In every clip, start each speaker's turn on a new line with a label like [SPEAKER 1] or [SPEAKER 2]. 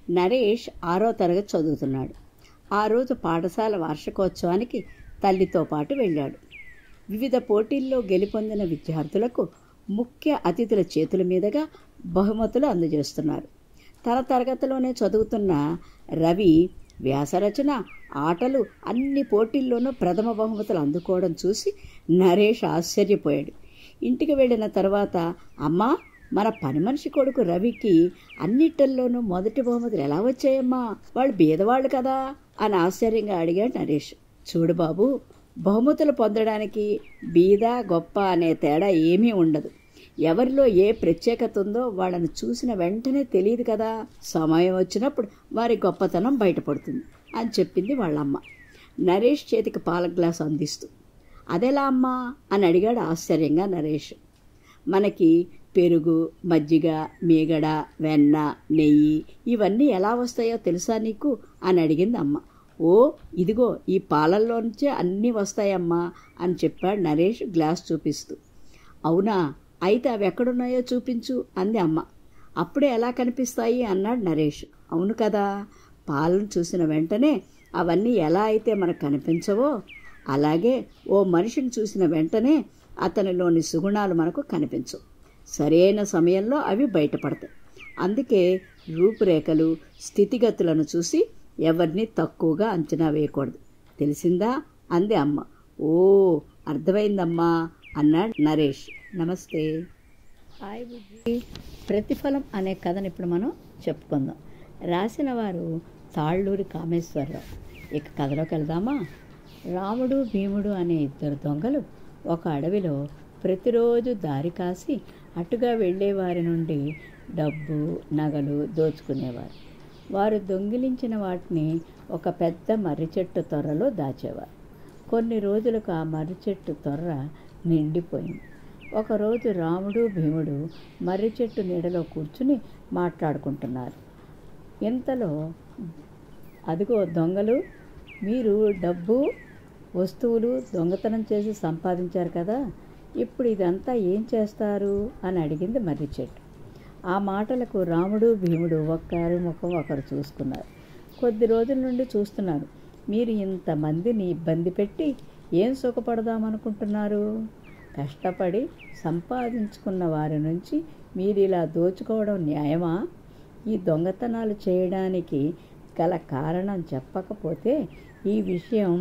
[SPEAKER 1] నరేష్ 6వ తరగతి చదువుతున్నాడు. ఆ రోజు పాఠశాల వార్షికోత్సవానికి తల్లితో పాటు వెళ్ళాడు. వివిధ పోటీల్లో గెలుపొందిన విద్యార్థులకు ముఖ్య అతిథుల చేతుల మీదుగా బహుమతులు అందజేస్తున్నారు. తన తరగతిలోనే చదువుతున్న రవి వ్యాసరచన, ఆటలు అన్ని పోటీల్లోనూ ప్రథమ బహుమతులు అందుకోవడం చూసి నరేష్ ఆశ్చర్యపోయాడు. ఇంటికి వెళ్ళిన తర్వాత, అమ్మా, మన పని మనిషి కొడుకు రవికి అన్నిటిల్లోనూ మొదటి బహుమతులు ఎలా వచ్చాయమ్మా? వాళ్ళు బీదవాళ్ళు కదా అని ఆశ్చర్యంగా అడిగాడు నరేష్. చూడు బాబు, బహుమతులు పొందడానికి బీద గొప్ప అనే తేడా ఏమీ ఉండదు. ఎవరిలో ఏ ప్రత్యేకత ఉందో వాళ్ళని చూసిన వెంటనే తెలియదు కదా. సమయం వచ్చినప్పుడు వారి గొప్పతనం బయటపడుతుంది అని చెప్పింది వాళ్ళమ్మ, నరేష్ చేతికి పాల గ్లాసు అందిస్తూ. అదెలా అమ్మా అని అడిగాడు ఆశ్చర్యంగా నరేష్. మనకి పెరుగు, మజ్జిగ, మీగడ, వెన్న, నెయ్యి ఇవన్నీ ఎలా వస్తాయో తెలుసా నీకు అని అడిగింది అమ్మ. ఓ, ఇదిగో ఈ పాలల్లోంచే అన్నీ వస్తాయమ్మా అని చెప్పాడు నరేష్ గ్లాస్ చూపిస్తూ. అవునా, అయితే అవి ఎక్కడున్నాయో చూపించు అంది అమ్మ. అప్పుడే ఎలా కనిపిస్తాయి అన్నాడు నరేష్. అవును కదా, పాలను చూసిన వెంటనే అవన్నీ ఎలా అయితే మనకు కనిపించవో అలాగే ఓ మనిషిని చూసిన వెంటనే అతనిలోని సుగుణాలు మనకు కనిపించవు. సరైన సమయంలో అవి బయటపడతాయి. అందుకే రూపురేఖలు, స్థితిగతులను చూసి ఎవరిని తక్కువగా అంచనా వేయకూడదు. తెలిసిందా అంది అమ్మ. ఓ, అర్థమైందమ్మా అన్నాడు నరేష్. నమస్తే. హాయ్ బుజ్జి. ప్రతిఫలం అనే కథను ఇప్పుడు మనం చెప్పుకుందాం. రాసిన వారు తాళ్ళూరి కామేశ్వరరావు. ఇక కథలోకి వెళ్దామా? రాముడు, భీముడు అనే ఇద్దరు దొంగలు ఒక అడవిలో ప్రతిరోజు దారి కాసి అటుగా వెళ్ళేవారి నుండి డబ్బు, నగలు దోచుకునేవారు. వారు దొంగిలించిన వాటిని ఒక పెద్ద మర్రి చెట్టు తొర్రలో దాచేవారు. కొన్ని రోజులకు ఆ మర్రి చెట్టు తొర్ర నిండిపోయింది. ఒకరోజు రాముడు, భీముడు మర్రి చెట్టు నీడలో కూర్చుని మాట్లాడుకుంటున్నారు. ఇంతలో, అదిగో దొంగలు, మీరు డబ్బు, వస్తువులు దొంగతనం చేసి సంపాదించారు కదా, ఇప్పుడు ఇదంతా ఏం చేస్తారు అని అడిగింది మర్రి చెట్టు. ఆ మాటలకు రాముడు, భీముడు ఒక్కరి ముఖం ఒకరు చూసుకున్నారు. కొద్ది రోజుల నుండి చూస్తున్నారు. మీరు ఇంతమందిని ఇబ్బంది పెట్టి ఏం సుఖపడదామనుకుంటున్నారు? కష్టపడి సంపాదించుకున్న వారి నుంచి మీరు ఇలా దోచుకోవడం న్యాయమా? ఈ దొంగతనాలు చేయడానికి గల కారణం చెప్పకపోతే ఈ విషయం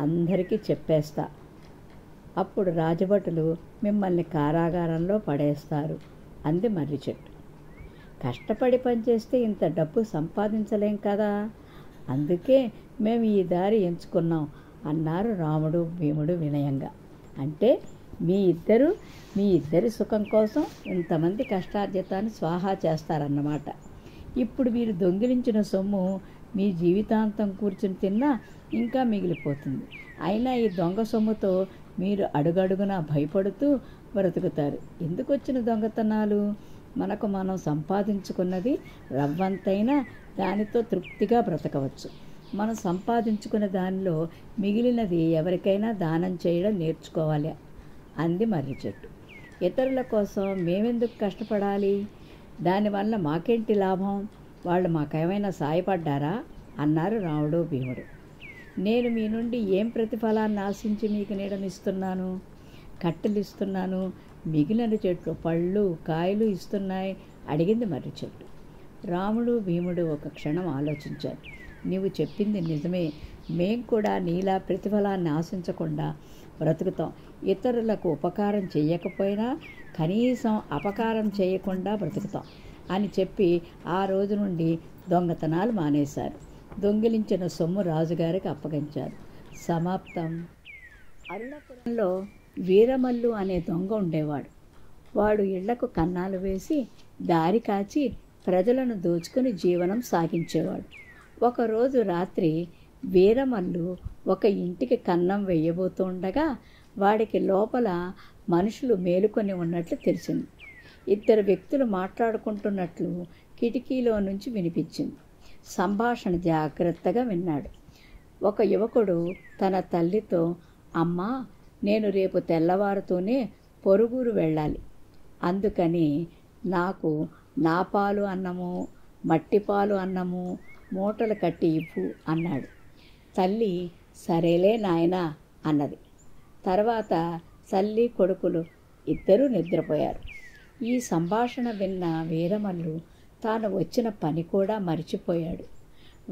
[SPEAKER 1] అందరికీ చెప్పేస్తా. అప్పుడు రాజభటులు మిమ్మల్ని కారాగారంలో పడేస్తారు అంది మర్రి చెట్టు. కష్టపడి పనిచేస్తే ఇంత డబ్బు సంపాదించలేం కదా, అందుకే మేము ఈ దారి ఎంచుకున్నాం అన్నారు రాముడు, భీముడు వినయంగా. అంటే మీ ఇద్దరి సుఖం కోసం ఇంతమంది కష్టార్జితాన్ని స్వాహా చేస్తారన్నమాట. ఇప్పుడు మీరు దొంగిలించిన సొమ్ము మీ జీవితాంతం కూర్చుని తిన్నా ఇంకా మిగిలిపోతుంది. అయినా ఈ దొంగ సొమ్ముతో మీరు అడుగడుగునా భయపడుతూ బ్రతుకుతారు. ఎందుకు వచ్చిన దొంగతనాలు? మనకు మనం సంపాదించుకున్నది రవ్వంతైనా దానితో తృప్తిగా బ్రతకవచ్చు. మనం సంపాదించుకున్న దానిలో మిగిలినది ఎవరికైనా దానం చేయడం నేర్చుకోవాలి అంది మర్రి చెట్టు. ఇతరుల కోసం మేమెందుకు కష్టపడాలి? దానివల్ల మాకేంటి లాభం? వాళ్ళు మాకేమైనా సాయపడ్డారా అన్నారు రాముడు, భీముడు. నేను మీ నుండి ఏం ప్రతిఫలాన్ని ఆశించి మీకు నీడనిస్తున్నాను? కట్టెలు ఇస్తున్నాను, మిగిలిన చెట్లు పళ్ళు, కాయలు ఇస్తున్నాయి అడిగింది మర్రి చెట్టు. రాముడు, భీముడు ఒక క్షణం ఆలోచించారు. నీవు చెప్పింది నిజమే, మేం కూడా నీలా ప్రతిఫలాన్ని ఆశించకుండా బ్రతుకుతాం. ఇతరులకు ఉపకారం చేయకపోయినా కనీసం అపకారం చేయకుండా బ్రతుకుతాం అని చెప్పి ఆ రోజు నుండి దొంగతనాలు మానేశారు. దొంగిలించిన సొమ్ము రాజుగారికి అప్పగించారు. సమాప్తం. అరుణపురంలో వీరమల్లు అనే దొంగ ఉండేవాడు. వాడు ఇళ్లకు కన్నాలు వేసి దారి కాచి ప్రజలను దోచుకుని జీవనం సాగించేవాడు. ఒకరోజు రాత్రి వీరమల్లు ఒక ఇంటికి కన్నం వేయబోతుండగా వాడికి లోపల మనుషులు మేలుకొని ఉన్నట్లు తెలిసింది. ఇద్దరు వ్యక్తులు మాట్లాడుకుంటున్నట్లు కిటికీలో నుంచి వినిపించింది. సంభాషణ జాగ్రత్తగా విన్నాడు. ఒక యువకుడు తన తల్లితో, అమ్మా, నేను రేపు తెల్లవారుతూనే పొరుగురు వెళ్ళాలి. అందుకని నాకు నా పాలు అన్నము, మట్టిపాలు అన్నము మూటలు కట్టి ఇవ్వు అన్నాడు. తల్లి సరేలే నాయనా అన్నది. తర్వాత తల్లి కొడుకులు ఇద్దరూ నిద్రపోయారు. ఈ సంభాషణ విన్న వీరమల్లు తాను వచ్చిన పని కూడా మరిచిపోయాడు.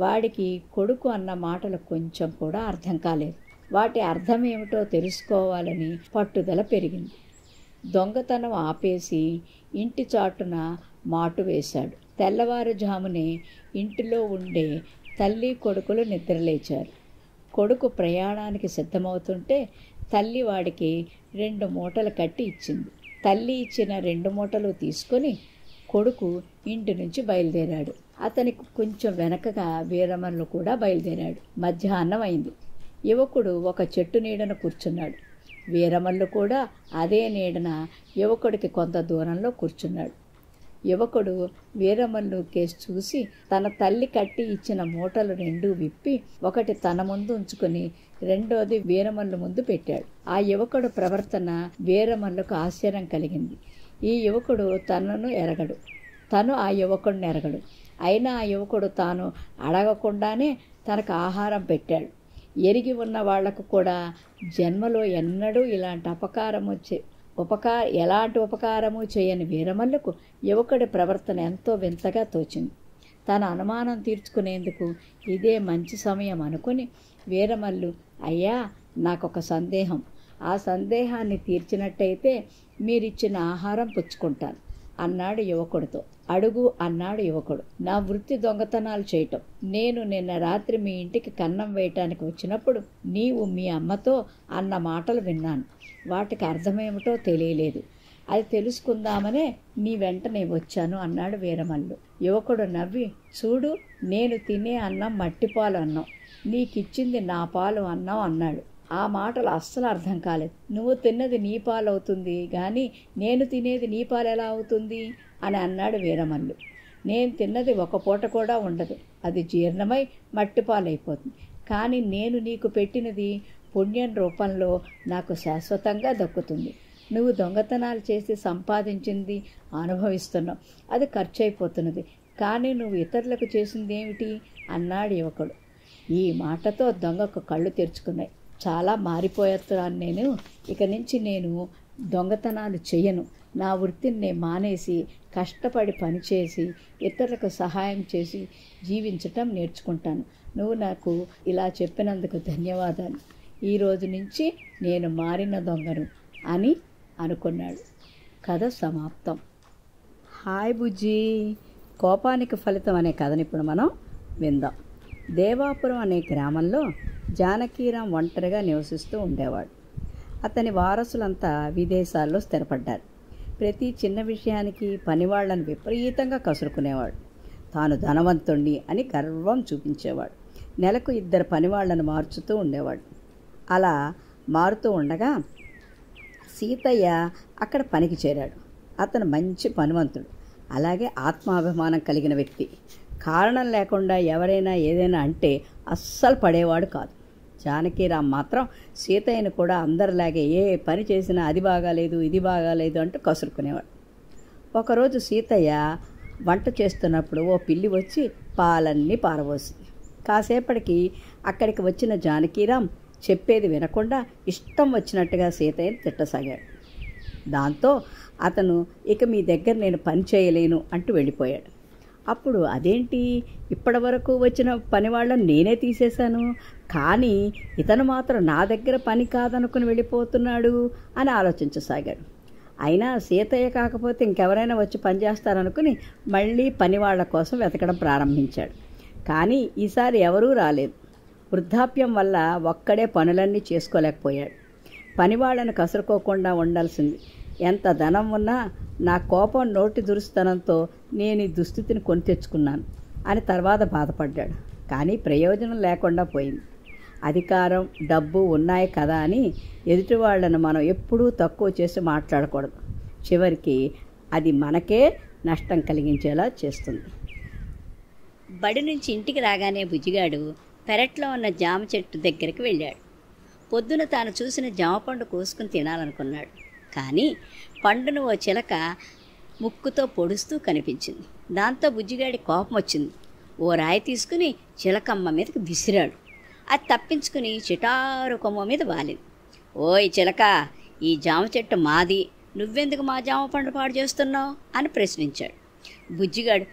[SPEAKER 1] వాడికి కొడుకు అన్న మాటలు కొంచెం కూడా అర్థం కాలేదు. వాటి అర్థం ఏమిటో తెలుసుకోవాలని పట్టుదల పెరిగింది. దొంగతనం ఆపేసి ఇంటి చాటున మాటు వేశాడు. తెల్లవారుజామునే ఇంటిలో ఉండే తల్లి కొడుకులు నిద్రలేచారు. కొడుకు ప్రయాణానికి సిద్ధమవుతుంటే తల్లి వాడికి 2 మూటలు కట్టి ఇచ్చింది. తల్లి ఇచ్చిన 2 మూటలు తీసుకొని కొడుకు ఇంటి నుంచి బయలుదేరాడు. అతనికి కొంచెం వెనకగా వీరమల్లు కూడా బయలుదేరాడు. మధ్యాహ్నం అయింది. యువకుడు ఒక చెట్టు నీడన కూర్చున్నాడు. వీరమల్లు కూడా అదే నీడన యువకుడికి కొంత దూరంలో కూర్చున్నాడు. యువకుడు వీరమల్లు కేసు చూసి తన తల్లి కట్టి ఇచ్చిన మూటలు 2 విప్పి ఒకటి తన ముందు ఉంచుకొని రెండోది వీరమల్లు ముందు పెట్టాడు. ఆ యువకుడు ప్రవర్తన వీరమల్లుకు ఆశ్చర్యం కలిగింది. ఈ యువకుడు తనను ఎరగడు, తను ఆ యువకుడిని ఎరగడు. అయినా ఆ యువకుడు తాను అడగకుండానే తనకు ఆహారం పెట్టాడు. ఎరిగి ఉన్న వాళ్లకు కూడా జన్మలో ఎన్నడూ ఇలాంటి ఎలాంటి ఉపకారము చేయని వీరమల్లుకు యువకుడి ప్రవర్తన ఎంతో వింతగా తోచింది. తన అనుమానం తీర్చుకునేందుకు ఇదే మంచి సమయం అనుకుని వీరమల్లు, అయ్యా నాకొక సందేహం, ఆ సందేహాన్ని తీర్చినట్టయితే మీరిచ్చిన ఆహారం పుచ్చుకుంటాను అన్నాడు యువకుడితో. అడుగు అన్నాడు యువకుడు. నా వృత్తి దొంగతనాలు చేయటం. నేను నిన్న రాత్రి మీ ఇంటికి కన్నం వేయటానికి వచ్చినప్పుడు నీవు మీ అమ్మతో అన్న మాటలు విన్నాను. వాటికి అర్థమేమిటో తెలియలేదు. అది తెలుసుకుందామనే నీ వెంటనే వచ్చాను అన్నాడు వీరమల్లు. యువకుడు నవ్వి, చూడు, నేను తినే అన్నం మట్టిపాలు అన్నం, నీకిచ్చింది నా పాలు అన్నం అన్నాడు. ఆ మాటలు అస్సలు అర్థం కాలేదు. నువ్వు తిన్నది నీ పాలు అవుతుంది కానీ నేను తినేది నీ పాలు ఎలా అవుతుంది అని అన్నాడు వీరమల్లు. నేను తిన్నది ఒక పూట కూడా ఉండదు, అది జీర్ణమై మట్టిపాలైపోతుంది. కానీ నేను నీకు పెట్టినది పుణ్యం రూపంలో నాకు శాశ్వతంగా దక్కుతుంది. నువ్వు దొంగతనాలు చేసి సంపాదించింది అనుభవిస్తున్నావు, అది ఖర్చు అయిపోతున్నది. కానీ నువ్వు ఇతరులకు చేసింది ఏమిటి అన్నాడు యువకుడు. ఈ మాటతో దొంగకు కళ్ళు తెరుచుకున్నాయి. చాలా మారిపోతున్నాను నేను, ఇక నుంచి నేను దొంగతనాలు చెయ్యను. నా వృత్తిని నేను మానేసి కష్టపడి పనిచేసి ఇతరులకు సహాయం చేసి జీవించటం నేర్చుకుంటాను. నువ్వు నాకు ఇలా చెప్పినందుకు ధన్యవాదాలు. ఈరోజు నుంచి నేను మారిన దొంగను అని అనుకున్నాడు. కథ సమాప్తం. హాయ్ బుజ్జి. కోపానికి ఫలితం అనే కథని ఇప్పుడు మనం విందాం. దేవాపురం అనే గ్రామంలో జానకీరాం ఒంటరిగా నివసిస్తూ ఉండేవాడు. అతని వారసులంతా విదేశాల్లో స్థిరపడ్డారు. ప్రతి చిన్న విషయానికి పనివాళ్లను విపరీతంగా కసురుకునేవాడు. తాను ధనవంతుణ్ణి అని గర్వం చూపించేవాడు. నెలకు 2 పనివాళ్లను మార్చుతూ ఉండేవాడు. అలా మారుతూ ఉండగా సీతయ్య అక్కడ పనికి చేరాడు. అతను మంచి పనివంతుడు, అలాగే ఆత్మాభిమానం కలిగిన వ్యక్తి. కారణం లేకుండా ఎవరైనా ఏదైనా అంటే అస్సలు పడేవాడు కాదు. జానకీరాం మాత్రం సీతయ్యను కూడా అందరిలాగే ఏ పని చేసినా అది బాగాలేదు ఇది బాగాలేదు అంటూ కసురుకునేవాడు. ఒకరోజు సీతయ్య వంట చేస్తున్నప్పుడు ఓ పిల్లి వచ్చి పాలన్నీ పారబోసింది. కాసేపటికి అక్కడికి వచ్చిన జానకీరాం చెప్పేది వినకుండా ఇష్టం వచ్చినట్టుగా సీతయ్యను తిట్టసాగాడు. దాంతో అతను, ఇక మీ దగ్గర నేను పని చేయలేను అంటూ వెళ్ళిపోయాడు. అప్పుడు అదేంటి, ఇప్పటి వరకు వచ్చిన పని వాళ్ళని నేనే తీసేశాను, కానీ ఇతను మాత్రం నా దగ్గర పని కాదనుకుని వెళ్ళిపోతున్నాడు అని ఆలోచించసాగాడు. అయినా సీతయ్య కాకపోతే ఇంకెవరైనా వచ్చి పనిచేస్తారనుకుని మళ్ళీ పనివాళ్ల కోసం వెతకడం ప్రారంభించాడు. కానీ ఈసారి ఎవరూ రాలేదు. వృద్ధాప్యం వల్ల ఒక్కడే పనులన్నీ చేసుకోలేకపోయాడు. పనివాళ్లను కసురుకోకుండా ఉండాల్సింది. ఎంత ధనం ఉన్నా నా కోపం నోటి దురుస్తనంతో నేను ఈ దుస్థితిని కొని తెచ్చుకున్నాను అని తర్వాత బాధపడ్డాడు. కానీ ప్రయోజనం లేకుండా పోయింది. అధికారం, డబ్బు ఉన్నాయి కదా అని ఎదుటి వాళ్ళను మనం ఎప్పుడూ తక్కువ చేసి మాట్లాడకూడదు. చివరికి అది మనకే నష్టం కలిగించేలా చేస్తుంది.
[SPEAKER 2] బడి నుంచి ఇంటికి రాగానే బుజ్జిగాడు పెరట్లో ఉన్న జామ చెట్టు దగ్గరికి వెళ్ళాడు. పొద్దున తాను చూసిన జామ పండు కోసుకుని తినాలనుకున్నాడు. కానీ పండును ఓ చిలక ముక్కుతో పొడుస్తూ కనిపించింది. దాంతో బుజ్జిగాడి కోపం వచ్చింది. ఓ రాయి తీసుకుని చిలకమ్మ మీదకి విసిరాడు. అది తప్పించుకుని చిటారు కొమ్మ మీద వాలింది. ఓయ్ చిలక, ఈ జామ చెట్టు మాది, నువ్వెందుకు మా జామ పండు పాడు చేస్తున్నావు అని ప్రశ్నించాడు. బుజ్జిగాడు,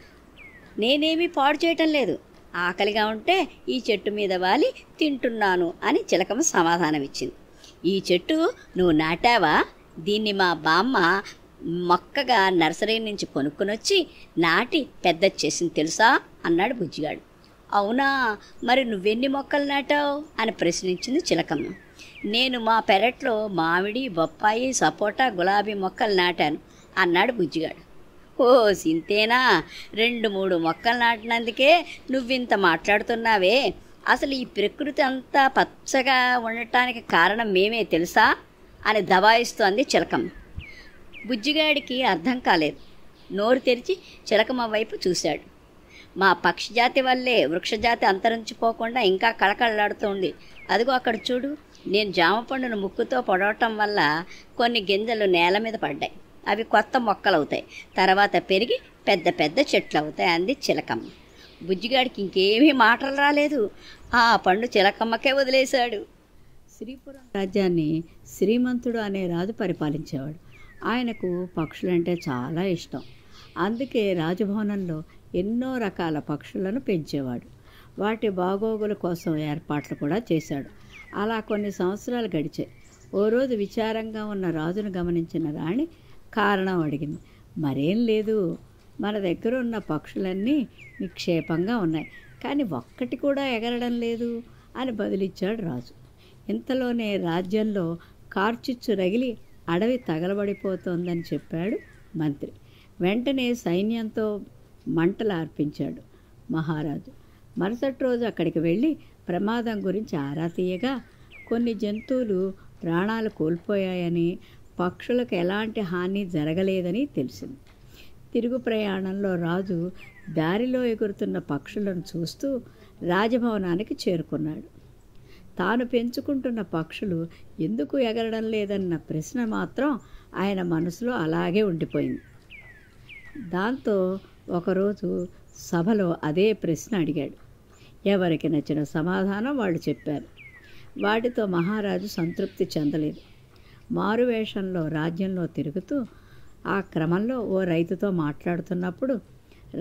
[SPEAKER 2] నేనేమీ పాడు చేయటం లేదు, ఆకలిగా ఉంటే ఈ చెట్టు మీద వాలి తింటున్నాను అని చిలకమ్మ సమాధానం ఇచ్చింది. ఈ చెట్టు నువ్వు నాటావా? దీన్ని మా బామ్మ మొక్కగా నర్సరీ నుంచి కొనుక్కొనొచ్చి నాటి పెద్ద చేసింది తెలుసా అన్నాడు బుజ్జిగాడు. అవునా, మరి నువ్వెన్ని మొక్కలు నాటావు అని ప్రశ్నించింది చిలకమ్మ. నేను మా పెరట్లో మామిడి, బొప్పాయి, సపోటా, గులాబీ మొక్కలు నాటాను అన్నాడు బుజ్జిగాడు. ఓ సింతేనా, 2-3 మొక్కలు నాటినందుకే నువ్వింత మాట్లాడుతున్నావే. అసలు ఈ ప్రకృతి అంతా పచ్చగా ఉండటానికి కారణం మేమే తెలుసా అని దబాయిస్తోంది చిలకమ్మ. బుజ్జిగాడికి అర్థం కాలేదు. నోరు తెరిచి చిలకమ్మ వైపు చూశాడు. మా పక్షిజాతి వల్లే వృక్షజాతి అంతరించిపోకుండా ఇంకా కళకళలాడుతోంది. అదిగో అక్కడ చూడు, నేను జామ పండును ముక్కుతో పొడవటం వల్ల కొన్ని గింజలు నేల మీద పడ్డాయి. అవి కొత్త మొక్కలు అవుతాయి, తర్వాత పెరిగి పెద్ద పెద్ద చెట్లు అవుతాయి అంది చిలకమ్మ. బుజ్జిగాడికి ఇంకేమీ మాటలు రాలేదు. ఆ పండు చిలకమ్మకే వదిలేశాడు.
[SPEAKER 1] శ్రీపురం రాజ్యాన్ని శ్రీమంతుడు అనే రాజు పరిపాలించేవాడు. ఆయనకు పక్షులంటే చాలా ఇష్టం. అందుకే రాజభవనంలో ఎన్నో రకాల పక్షులను పెంచేవాడు. వాటి బాగోగుల కోసం ఏర్పాట్లు కూడా చేశాడు. అలా కొన్ని సంవత్సరాలు గడిచాయి. ఓ రోజు విచారంగా ఉన్న రాజును గమనించిన రాణి కారణం అడిగింది. మరేం లేదు, మన దగ్గర ఉన్న పక్షులన్నీ నిక్షేపంగా ఉన్నాయి, కానీ ఒక్కటి కూడా ఎగరడం లేదు అని బదిలిచ్చాడు రాజు. ఇంతలోనే రాజ్యంలో కార్చిచ్చు రగిలి అడవి తగలబడిపోతోందని చెప్పాడు మంత్రి. వెంటనే సైన్యంతో మంటలు అర్పించాడు మహారాజు. మరుసటి రోజు అక్కడికి వెళ్ళి ప్రమాదం గురించి ఆరా తీయగా కొన్ని జంతువులు ప్రాణాలు కోల్పోయాయని, పక్షులకు ఎలాంటి హాని జరగలేదని తెలిసింది. తిరుగు ప్రయాణంలో రాజు దారిలో ఎగురుతున్న పక్షులను చూస్తూ రాజభవనానికి చేరుకున్నాడు. తాను పెంచుకుంటున్న పక్షులు ఎందుకు ఎగరడం లేదన్న ప్రశ్న మాత్రం ఆయన మనసులో అలాగే ఉండిపోయింది. దాంతో ఒకరోజు సభలో అదే ప్రశ్న అడిగాడు. ఎవరికి నచ్చిన సమాధానం వాళ్ళు చెప్పారు. వాటితో మహారాజు సంతృప్తి చెందలేదు. మారువేషంలో రాజ్యంలో తిరుగుతూ ఆ క్రమంలో ఓ రైతుతో మాట్లాడుతున్నప్పుడు,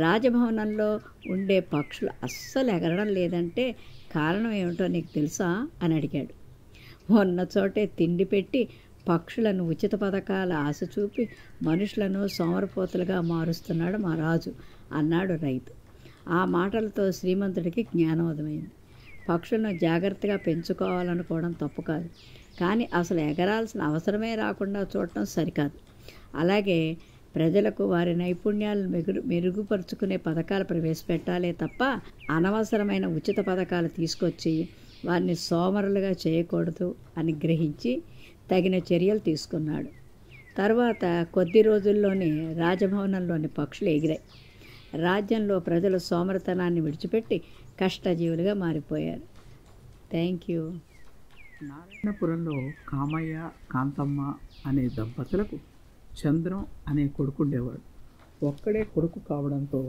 [SPEAKER 1] రాజభవనంలో ఉండే పక్షులు అస్సలు ఎగరడం లేదంటే కారణం ఏమిటో నీకు తెలుసా అని అడిగాడు. ఉన్న చోటే తిండి పెట్టి పక్షులను ఉచిత పథకాల ఆశ చూపి మనుషులను సోమరపోతులుగా మారుస్తున్నాడు మా రాజు అన్నాడు రైతు. ఆ మాటలతో శ్రీమంతుడికి జ్ఞానోదయమైంది. పక్షులను జాగ్రత్తగా పెంచుకోవాలనుకోవడం తప్పు కాదు, కానీ అసలు ఎగరాల్సిన అవసరమే రాకుండా చూడటం సరికాదు. అలాగే ప్రజలకు వారి నైపుణ్యాలను మెరుగుపరుచుకునే పథకాలు ప్రవేశపెట్టాలే తప్ప అనవసరమైన ఉచిత పథకాలు తీసుకొచ్చి వారిని సోమరులుగా చేయకూడదు అని గ్రహించి తగిన చర్యలు తీసుకున్నాడు. తర్వాత కొద్ది రోజుల్లోనే రాజభవనంలోని పక్షులు ఎగిరాయి. రాజ్యంలో ప్రజలు సోమరితనాన్ని విడిచిపెట్టి కష్టజీవులుగా మారిపోయారు. Thank you.
[SPEAKER 3] నారాయణపురంలో కామయ్య, కాంతమ్మ అనే దంపతులకు చంద్రం అనే కొడుకుండేవాడు. ఒక్కడే కొడుకు కావడంతో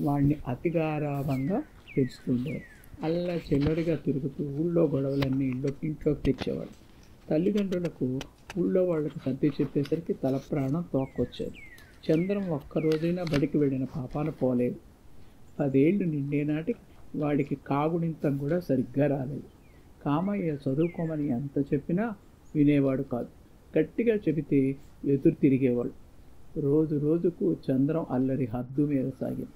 [SPEAKER 3] వాడిని అతిగారాభంగా పెంచుతుండేవాడు. అల్లా చెల్లడిగా తిరుగుతూ ఊళ్ళో గొడవలన్నీ ఇంట్లోకి తెచ్చేవాడు. తల్లిదండ్రులకు ఊళ్ళో వాళ్ళకి సర్ది చెప్పేసరికి తల ప్రాణం తోక్కొచ్చేది. చంద్రం ఒక్కరోజైనా బడికి వెళ్ళిన పాపాన పోలేదు. 10 ఏళ్ళు నిండే నాటికి వాడికి కాగుడింతం కూడా సరిగ్గా రాలేదు. కామయ్య చదువుకోమని ఎంత చెప్పినా వినేవాడు కాదు. గట్టిగా చెబితే ఎదురు తిరిగేవాడు. రోజు రోజుకు చంద్రం అల్లరి హద్దు మీద సాగింది.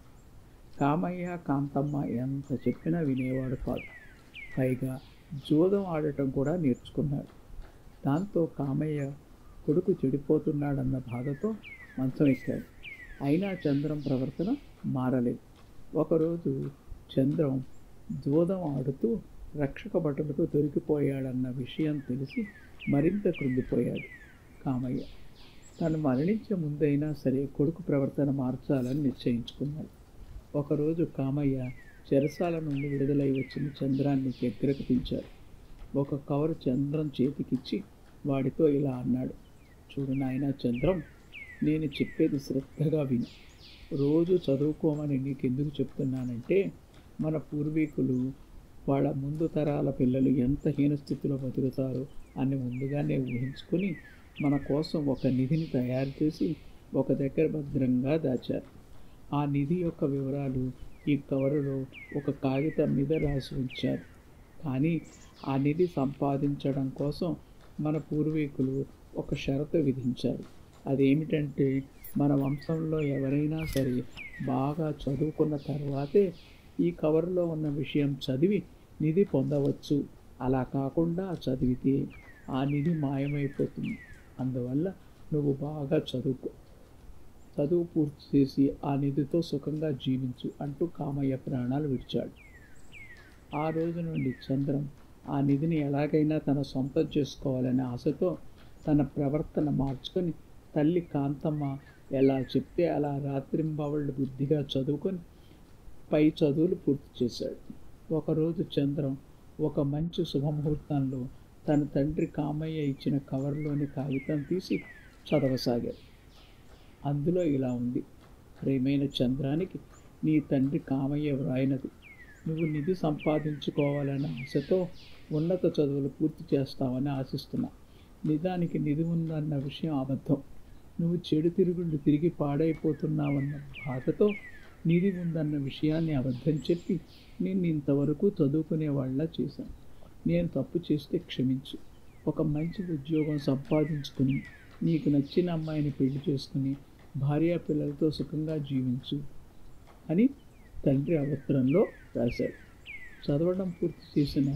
[SPEAKER 3] కామయ్య, కాంతమ్మ ఎంత చెప్పినా వినేవాడు కాదు. పైగా జూదం ఆడటం కూడా నేర్చుకున్నాడు. దాంతో కామయ్య కొడుకు చెడిపోతున్నాడన్న బాధతో మంచం ఎక్కాడు. అయినా చంద్రం ప్రవర్తన మారలేదు. ఒకరోజు చంద్రం జూదం ఆడుతూ రక్షక భటులకు దొరికిపోయాడన్న విషయం తెలిసి మరింత కృంగిపోయాడు కామయ్య. తను మరణించే ముందైనా సరే కొడుకు ప్రవర్తన మార్చాలని నిశ్చయించుకున్నాడు. ఒకరోజు కామయ్య చెరసాల నుండి విడుదలై వచ్చిన చంద్రాన్ని దగ్గరకు పిలిచాడు. ఒక కవరు చంద్రం చేతికిచ్చి వాడితో ఇలా అన్నాడు. చూడు నాయనా చంద్రం, నేను చెప్పేది శ్రద్ధగా విను. రోజు చదువుకోమని నీకు ఎందుకు చెప్తున్నానంటే, మన పూర్వీకులు వాళ్ళ ముందు తరాల పిల్లలు ఎంత హీనస్థితిలో బతుకుతారో అని ముందుగానే ఊహించుకొని మన కోసం ఒక నిధిని తయారు చేసి ఒక దగ్గర భద్రంగా దాచారు. ఆ నిధి యొక్క వివరాలు ఈ కవరులో ఒక కాగితం మీద రాసి ఉంచారు. కానీ ఆ నిధి సంపాదించడం కోసం మన పూర్వీకులు ఒక షరతు విధించారు. అదేమిటంటే, మన వంశంలో ఎవరైనా సరే బాగా చదువుకున్న తర్వాతే ఈ కవరులో ఉన్న విషయం చదివి నిధి పొందవచ్చు. అలా కాకుండా చదివితే ఆ నిధి మాయమైపోతుంది. అందువల్ల నువ్వు బాగా చదువు పూర్తి చేసి ఆ నిధితో సుఖంగా జీవించు అంటూ కామయ్య ప్రాణాలు విడిచాడు. ఆ రోజు నుండి చంద్రం ఆ నిధిని ఎలాగైనా తన సొంతం చేసుకోవాలనే ఆశతో తన ప్రవర్తన మార్చుకొని తల్లి కాంతమ్మ ఎలా చెప్తే అలా రాత్రింబవళ్ళు బుద్ధిగా చదువుకొని పై చదువులు పూర్తి చేశాడు. ఒకరోజు చంద్రం ఒక మంచి శుభముహూర్తంలో తన తండ్రి కామయ్య ఇచ్చిన కవర్లోని కాగితం తీసి చదవసాగాడు. అందులో ఇలా ఉంది: ప్రియమైన చంద్రానికి నీ తండ్రి కామయ్య వ్రాయినది. నువ్వు నిధి సంపాదించుకోవాలనే ఆశతో ఉన్నత చదువులు పూర్తి చేస్తావని ఆశిస్తున్నా. నిజానికి నిధి ఉందన్న విషయం అబద్ధం. నువ్వు చెడు తిరుగుళ్ళు తిరిగి పాడైపోతున్నావన్న బాధతో నిధి ఉందన్న విషయాన్ని అబద్ధం చెప్పి నేను ఇంతవరకు చదువుకునేవాళ్ళ చేశాను. నేను తప్పు చేస్తే క్షమించు. ఒక మంచి ఉద్యోగం సంపాదించుకుని నీకు నచ్చిన అమ్మాయిని పెళ్లి చేసుకుని భార్యాపిల్లలతో సుఖంగా జీవించు అని తండ్రి ఆ ఉత్తరంలో రాశాడు. చదవడం పూర్తి చేసిన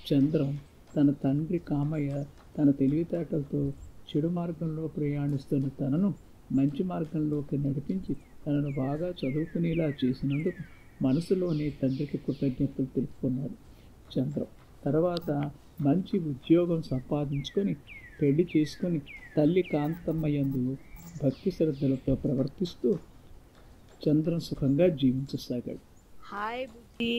[SPEAKER 3] చంద్రం తన తండ్రి కామయ్య తన తెలివితేటలతో చెడు మార్గంలో ప్రయాణిస్తున్న తనను మంచి మార్గంలోకి నడిపించి తనను బాగా చదువుకునేలా చేసినందుకు మనసులోనే తండ్రికి కృతజ్ఞతలు తెలుపుకున్నాడు చంద్రం. తర్వాత మంచి ఉద్యోగం సంపాదించుకొని పెళ్లి చేసుకొని తల్లి కాంతమ్మ యందు భక్తి శ్రద్ధలతో ప్రవర్తిస్తూ చంద్రం సుఖంగా జీవించసాగాడు.
[SPEAKER 1] హాయ్ బుజ్జి.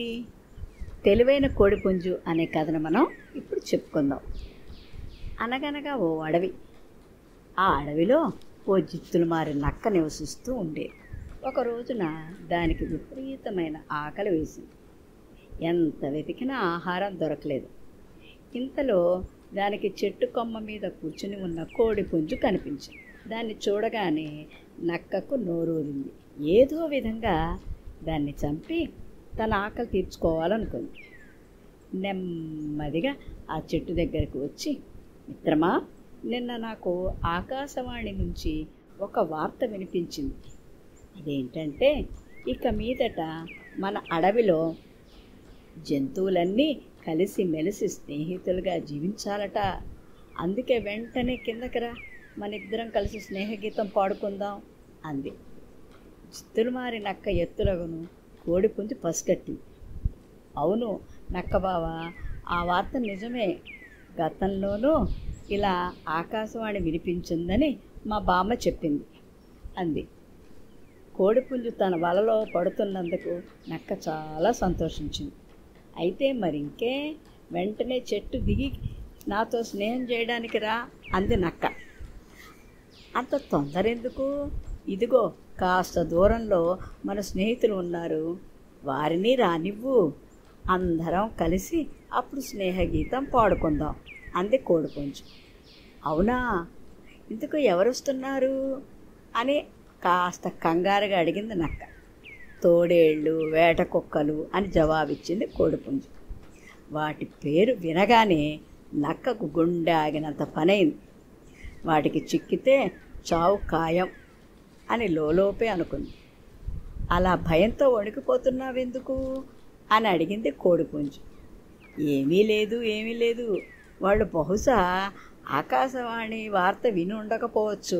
[SPEAKER 1] తెలివైన కోడిపుంజు అనే కథను మనం ఇప్పుడు చెప్పుకుందాం. అనగనగా ఓ అడవి. ఆ అడవిలో ఓ జిత్తులు మారి నక్క నివసిస్తూ ఉండేది. ఒక రోజున దానికి విపరీతమైన ఆకలి వేసింది. ఎంత వెతికినా ఆహారం దొరకలేదు. ఇంతలో దానికి చెట్టు కొమ్మ మీద కూర్చుని ఉన్న కోడిపుంజు కనిపించింది. దాన్ని చూడగానే నక్కకు నోరూరింది. ఏదో విధంగా దాన్ని చంపి తన ఆకలి తీర్చుకోవాలనుకుంది. నెమ్మదిగా ఆ చెట్టు దగ్గరకు వచ్చి, మిత్రమా, నిన్న నాకు ఆకాశవాణి నుంచి ఒక వార్త వినిపించింది. అదేంటంటే, ఇక మీదట మన అడవిలో జంతువులన్నీ కలిసి మెలిసి స్నేహితులుగా జీవించాలట. అందుకే వెంటనే కిందకి రా, మన ఇద్దరం కలిసి స్నేహగీతం పాడుకుందాం అంది. జిత్తులు మారి నక్క ఎత్తులగును కోడిపుంజు పసిగట్టింది. అవును నక్కబావ, ఆ వార్త నిజమే. గతంలోనూ ఇలా ఆకాశవాణి వినిపించిందని మా బామ్మ చెప్పింది అంది. కోడిపుంజు తన వలలో పడుతున్నందుకు నక్క చాలా సంతోషించింది. అయితే మరింకే, వెంటనే చెట్టు దిగి నాతో స్నేహం చేయడానికి రా అంది నక్క. అంత తొందర ఎందుకు? ఇదిగో కాస్త దూరంలో మన స్నేహితులు ఉన్నారు, వారిని రానివ్వు. అందరం కలిసి అప్పుడు స్నేహగీతం పాడుకుందాం అంది కోడిపుంజు. అవునా, ఇందుకు ఎవరొస్తున్నారు అని కాస్త కంగారుగా అడిగింది నక్క. తోడేళ్ళు, వేట కుక్కలు అని జవాబిచ్చింది కోడిపుంజు. వాటి పేరు వినగానే నక్కకు గుండె ఆగినంత పనైంది. వాటికి చిక్కితే చావు ఖాయం అని లోలోపే అనుకుంది. అలా భయంతో వణికిపోతున్నావెందుకు అని అడిగింది కోడిపుంజు. ఏమీ లేదు, వాళ్ళు బహుశా ఆకాశవాణి వార్త విని ఉండకపోవచ్చు,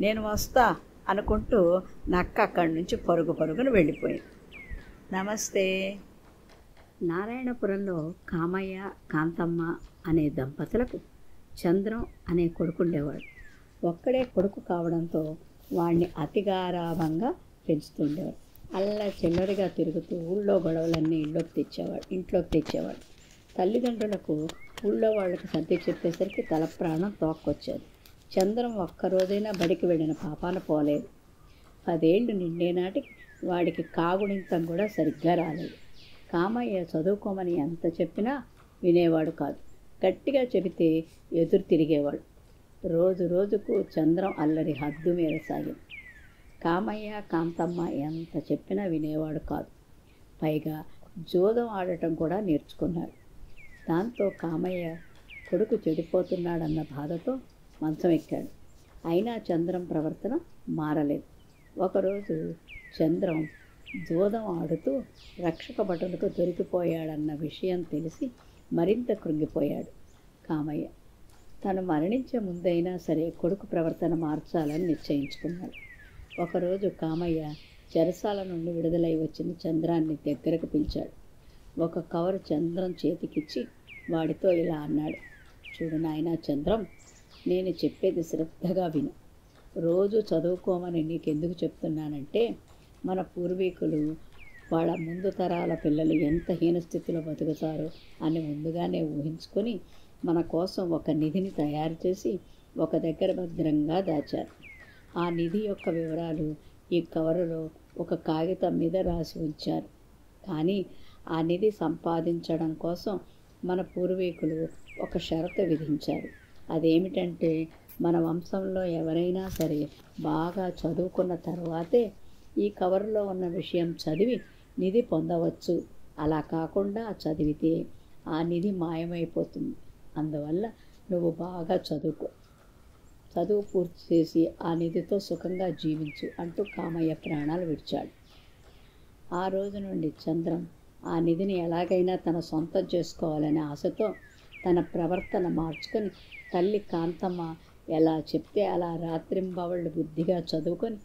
[SPEAKER 1] నేను వస్తా అనుకుంటూ నక్క అక్కడి నుంచి పరుగున వెళ్ళిపోయింది. నమస్తే. నారాయణపురంలో కామయ్య, కాంతమ్మ అనే దంపతులకు చంద్రం అనే కొడుకుండేవాడు. ఒక్కడే కొడుకు కావడంతో వాణ్ణి అతి గారాబంగా పెంచుతుండేవాడు. అల్లా చిల్లరిగా తిరుగుతూ ఊళ్ళో గొడవలన్నీ ఇంట్లోకి తెచ్చేవాడు. తల్లిదండ్రులకు ఊళ్ళో వాళ్ళకి సర్ది చెప్పేసరికి తల ప్రాణం తోక్కొచ్చేది. చంద్రం ఒక్కరోజైనా బడికి వెళ్ళిన పాపాన పోలేదు. 10 ఏళ్ళు నిండే నాటికి వాడికి కాగుణింతం కూడా సరిగ్గా రాలేదు. కామయ్య చదువుకోమని ఎంత చెప్పినా వినేవాడు కాదు. గట్టిగా చెబితే ఎదురు తిరిగేవాడు. రోజు రోజుకు చంద్రం అల్లరి హద్దు మీద సాగింది. కామయ్య కాంతమ్మ ఎంత చెప్పినా వినేవాడు కాదు. పైగా జోదం ఆడటం కూడా నేర్చుకున్నాడు. దాంతో కామయ్య కొడుకు చెడిపోతున్నాడన్న బాధతో మంచం ఎక్కాడు. అయినా చంద్రం ప్రవర్తన మారలేదు. ఒకరోజు చంద్రం జోదం ఆడుతూ రక్షక భటులకు దొరికిపోయాడన్న విషయం తెలిసి మరింత కృంగిపోయాడు కామయ్య. తను మరణించే ముందైనా సరే కొడుకు ప్రవర్తన మార్చాలని నిశ్చయించుకున్నాడు. ఒకరోజు కామయ్య చెరసాల నుండి విడుదలై వచ్చిన చంద్రాన్ని దగ్గరకు పిలిచాడు. ఒక కవరు చంద్రం చేతికిచ్చి వాడితో ఇలా అన్నాడు, చూడు నాయనా చంద్రం, నేను చెప్పేది శ్రద్ధగా విను. రోజు చదువుకోమని నీకెందుకు చెప్తున్నానంటే మన పూర్వీకులు వాళ్ళ ముందు తరాల పిల్లలు ఎంత హీనస్థితిలో బతుకుతారో అని ముందుగానే ఊహించుకొని మన కోసం ఒక నిధిని తయారు చేసి ఒక దగ్గర భద్రంగా దాచారు. ఆ నిధి యొక్క వివరాలు ఈ కవరులో ఒక కాగితం మీద రాసి ఉంచారు. కానీ ఆ నిధి సంపాదించడం కోసం మన పూర్వీకులు ఒక షరతు విధించారు. అదేమిటంటే మన వంశంలో ఎవరైనా సరే బాగా చదువుకున్న తర్వాతే ఈ కవరులో ఉన్న విషయం చదివి నిధి పొందవచ్చు. అలా కాకుండా చదివితే ఆ నిధి మాయమైపోతుంది. అందువల్ల నువ్వు బాగా చదువు పూర్తి చేసి ఆ నిధితో సుఖంగా జీవించు అంటూ కామయ్య ప్రాణాలు విడిచాడు. ఆ రోజు నుండి చంద్రం ఆ నిధిని ఎలాగైనా తన సొంతం చేసుకోవాలనే ఆశతో తన ప్రవర్తన మార్చుకొని తల్లి కాంతమ్మ ఎలా చెప్తే అలా రాత్రింబవళ్ళు బుద్ధిగా చదువుకొని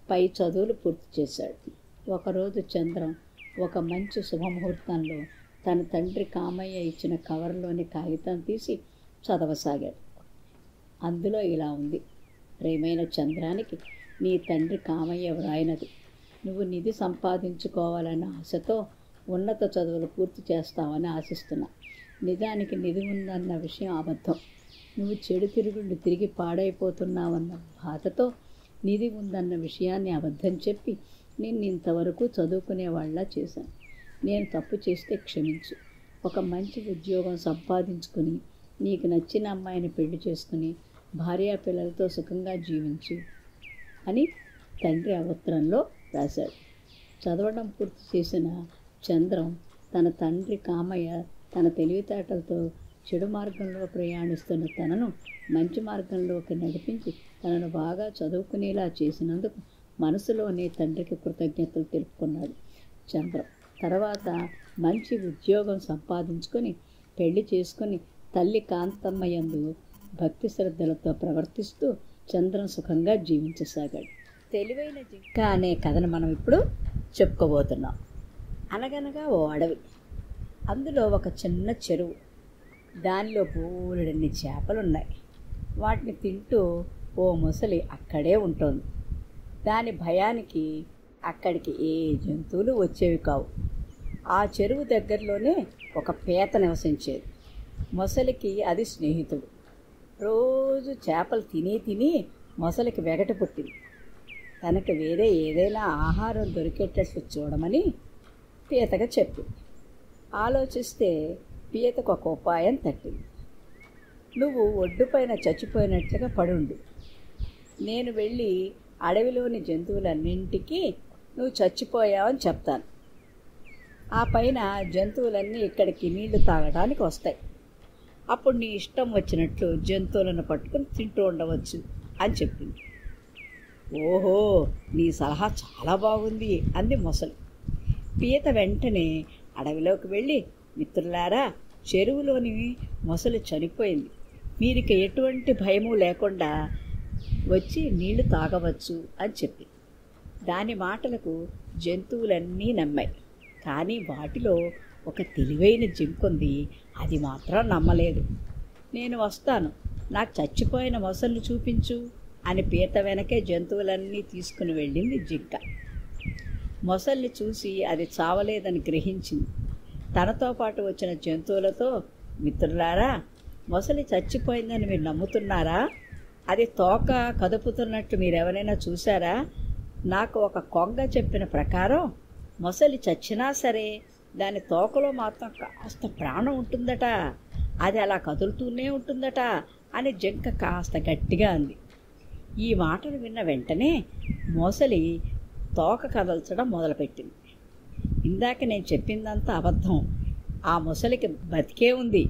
[SPEAKER 1] పై చదువులు పూర్తి చేశాడు. ఒకరోజు చంద్రం ఒక మంచి శుభముహూర్తంలో తన తండ్రి కామయ్య ఇచ్చిన కవర్లోని కాగితం తీసి చదవసాగాడు. అందులో ఇలా ఉంది, ప్రేమైన చంద్రానికి నీ తండ్రి కామయ్య వ్రాయినది, నువ్వు నిధి సంపాదించుకోవాలన్న ఆశతో ఉన్నత చదువులు పూర్తి చేస్తావని ఆశిస్తున్నా. నిజానికి నిధి ఉందన్న విషయం అబద్ధం. నువ్వు చెడు తిరుగుళ్ళు తిరిగి పాడైపోతున్నావన్న బాధతో నిధి ఉందన్న విషయాన్ని అబద్ధం చెప్పి నేను ఇంతవరకు చదువుకునేవాళ్ళ చేశాను. నేను తప్పు చేస్తే క్షమించు. ఒక మంచి ఉద్యోగం సంపాదించుకుని నీకు నచ్చిన అమ్మాయిని పెళ్లి చేసుకుని భార్యా పిల్లలతో సుఖంగా జీవించు అని తండ్రి ఆ ఉత్తరంలో రాశాడు. చదవడం పూర్తి చేసిన చంద్రం తన తండ్రి కామయ్య తన తెలివితేటలతో చెడు మార్గంలో ప్రయాణిస్తున్న తనను మంచి మార్గంలోకి నడిపించి తనను బాగా చదువుకునేలా చేసినందుకు మనసులోనే తండ్రికి కృతజ్ఞతలు తెలుపుకున్నాడు చంద్రం. తర్వాత మంచి ఉద్యోగం సంపాదించుకొని పెళ్లి చేసుకొని తల్లి కాంతమ్మ యందు భక్తి శ్రద్ధలతో ప్రవర్తిస్తూ చంద్రం సుఖంగా జీవించసాగాడు. తెలివైన జింక అనే కథను మనం ఇప్పుడు చెప్పుకోబోతున్నాం. అనగనగా ఓ అడవి, అందులో ఒక చిన్న చెరువు, దానిలో బోలెడన్ని చేపలున్నాయి. వాటిని తింటూ ఓ ముసలి అక్కడే ఉంటుంది. దాని భయానికి అక్కడికి ఏ జంతువులు వచ్చేవి కావు. ఆ చెరువు దగ్గరలోనే ఒక పీత నివసించేది. మొసలికి అది స్నేహితుడు. రోజు చేపలు తిని మొసలికి వెగట పుట్టింది. తనకు వేరే ఏదైనా ఆహారం దొరికేటట్లు చూడమని పీతగా చెప్పింది. ఆలోచిస్తే పీతకు ఒక ఉపాయం తట్టింది. నువ్వు ఒడ్డుపైన చచ్చిపోయినట్లుగా పడుండు, నేను వెళ్ళి అడవిలోని జంతువులన్నింటికీ నువ్వు చచ్చిపోయావని చెప్తాను. ఆ పైన జంతువులన్నీ ఇక్కడికి నీళ్లు తాగడానికి వస్తాయి. అప్పుడు నీ ఇష్టం వచ్చినట్లు జంతువులను పట్టుకుని తింటూ ఉండవచ్చు అని చెప్పింది. ఓహో, నీ సలహా చాలా బాగుంది అంది మొసలి. పీత వెంటనే అడవిలోకి వెళ్ళి, మిత్రులారా, చెరువులోని మొసలి చనిపోయింది, మీరిక ఎటువంటి భయము లేకుండా వచ్చి నీళ్లు తాగవచ్చు అని చెప్పి. దాని మాటలకు జంతువులన్నీ నమ్మాయి. కానీ వాటిలో ఒక తెలివైన జింకుంది, అది మాత్రం నమ్మలేదు. నేను వస్తాను, నాకు చచ్చిపోయిన మొసళ్ళు చూపించు అని పీత వెనకే జంతువులన్నీ తీసుకుని వెళ్ళింది జింక. మొసల్ని చూసి అది చావలేదని గ్రహించింది. తనతో పాటు వచ్చిన జంతువులతో, మిత్రులారా, మొసలి చచ్చిపోయిందని మీరు నమ్ముతున్నారా అది తోక కదుపుతున్నట్టు మీరెవరైనా చూసారా? నాకు ఒక కొంగ చెప్పిన ప్రకారం మొసలి చచ్చినా సరే దాని తోకలో మాత్రం కాస్త ప్రాణం ఉంటుందట, అది అలా కదులుతూనే ఉంటుందట అని జింక కాస్త గట్టిగా అంది. ఈ మాటలు విన్న వెంటనే మొసలి తోక కదల్చడం మొదలుపెట్టింది. ఇందాక నేను చెప్పిందంతా అబద్ధం, ఆ మొసలికి బతికే ఉంది,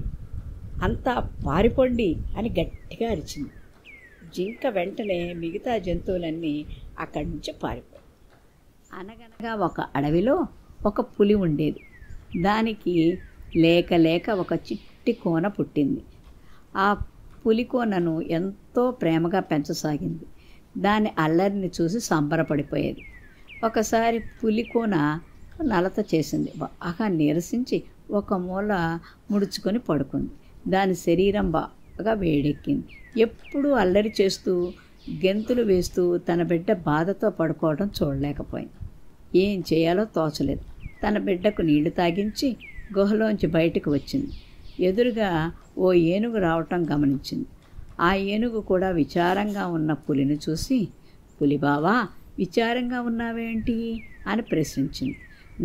[SPEAKER 1] అంతా పారిపోండి అని గట్టిగా అరిచింది. జింక వెంటనే మిగతా జంతువులన్నీ అక్కడి నుంచి పారిపోయాయి. అనగనగా ఒక అడవిలో ఒక పులి ఉండేది. దానికి లేక లేక ఒక చిట్టి కోన పుట్టింది. ఆ పులి కోనను ఎంతో ప్రేమగా పెంచసాగింది. దాని అల్లరిని చూసి సంబరపడిపోయేది. ఒకసారి పులి కోన నలత చేసింది. బాగా నీరసించి ఒక మూల ముడుచుకొని పడుకుంది. దాని శరీరం బాగా వేడెక్కింది. ఎప్పుడూ అల్లరి చేస్తూ గెంతులు వేస్తూ తన బిడ్డ బాధతో పడుకోవడం చూడలేకపోయింది. ఏం చేయాలో తోచలేదు. తన బిడ్డకు నీళ్లు తాగించి గుహలోంచి బయటకు వచ్చింది. ఎదురుగా ఓ ఏనుగు రావటం గమనించింది. ఆ ఏనుగు కూడా విచారంగా ఉన్న పులిని చూసి, పులి బావా, విచారంగా ఉన్నావేంటి అని ప్రశ్నించింది.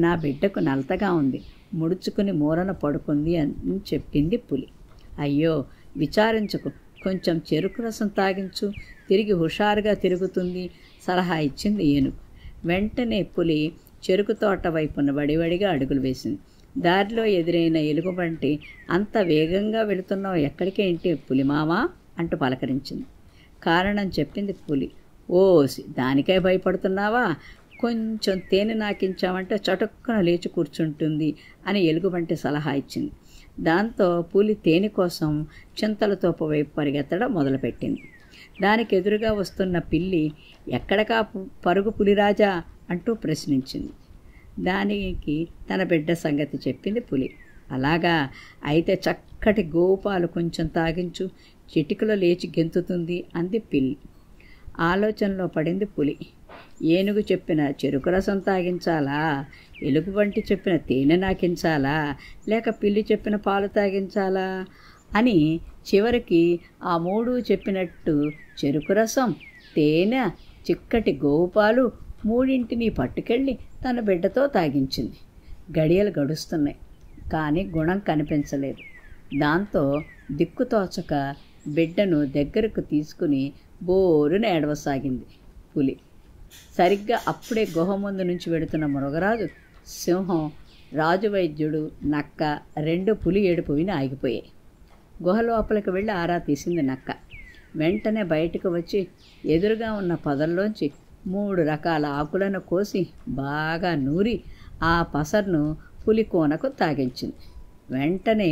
[SPEAKER 1] నా బిడ్డకు నలతగా ఉంది, ముడుచుకుని మూలన పడుకుంది అని చెప్పింది పులి. అయ్యో విచారించకు, కొంచెం చెరుకు రసం తాగించు, తిరిగి హుషారుగా తిరుగుతుంది సలహా ఇచ్చింది ఏనుగు. వెంటనే పులి చెరుకు తోట వైపున వడివడిగా అడుగులు వేసింది. దారిలో ఎదురైన ఎలుగుబంటి, అంత వేగంగా వెళుతున్నావు ఎక్కడికేంటి పులిమామా అంటూ పలకరించింది. కారణం చెప్పింది పులి. ఓసి, దానికై భయపడుతున్నావా? కొంచెం తేనె నాకించామంటే చటుక్కున లేచి కూర్చుంటుంది అని ఎలుగుబంటి సలహా ఇచ్చింది. దాంతో పులి తేనె కోసం చింతలతోపు వైపు పరిగెత్తడం మొదలుపెట్టింది. దానికి ఎదురుగా వస్తున్న పిల్లి, ఎక్కడకా పరుగు పులిరాజా అంటూ ప్రశ్నించింది. దానికి తన బిడ్డ సంగతి చెప్పింది పులి. అలాగా, అయితే చక్కటి గోపాలు కొంచెం తాగించు, చిటికలో లేచి గెంతుతుంది అంది పిల్లి. ఆలోచనలో పడింది పులి. ఏనుగు చెప్పిన చెరుకు రసం తాగించాలా, ఎలుగుబంటి చెప్పిన తేనె నాకించాలా, లేక పిల్లి చెప్పిన పాలు తాగించాలా అని చివరికి ఆ మూడు చెప్పినట్టు చెరుకు రసం, తేనె, చిక్కటి గోపాలు మూడింటిని పట్టుకెళ్ళి తన బిడ్డతో తాగించింది. గడియలు గడుస్తున్నాయి, కానీ గుణం కనిపించలేదు. దాంతో దిక్కుతోచక బిడ్డను దగ్గరకు తీసుకుని బోరున ఏడవసాగింది పులి. సరిగ్గా అప్పుడే గుహ ముందు నుంచి వెడుతున్న మృగరాజు, సింహం, రాజువైద్యుడు, నక్క రెండు పులి ఏడుపు విని ఆగిపోయాయి. గుహ లోపలికి వెళ్ళి ఆరా తీసింది నక్క. వెంటనే బయటకు వచ్చి ఎదురుగా ఉన్న పొదల్లోంచి 3 రకాల ఆకులను కోసి బాగా నూరి ఆ పసర్ను పులికోనకు తాగించింది. వెంటనే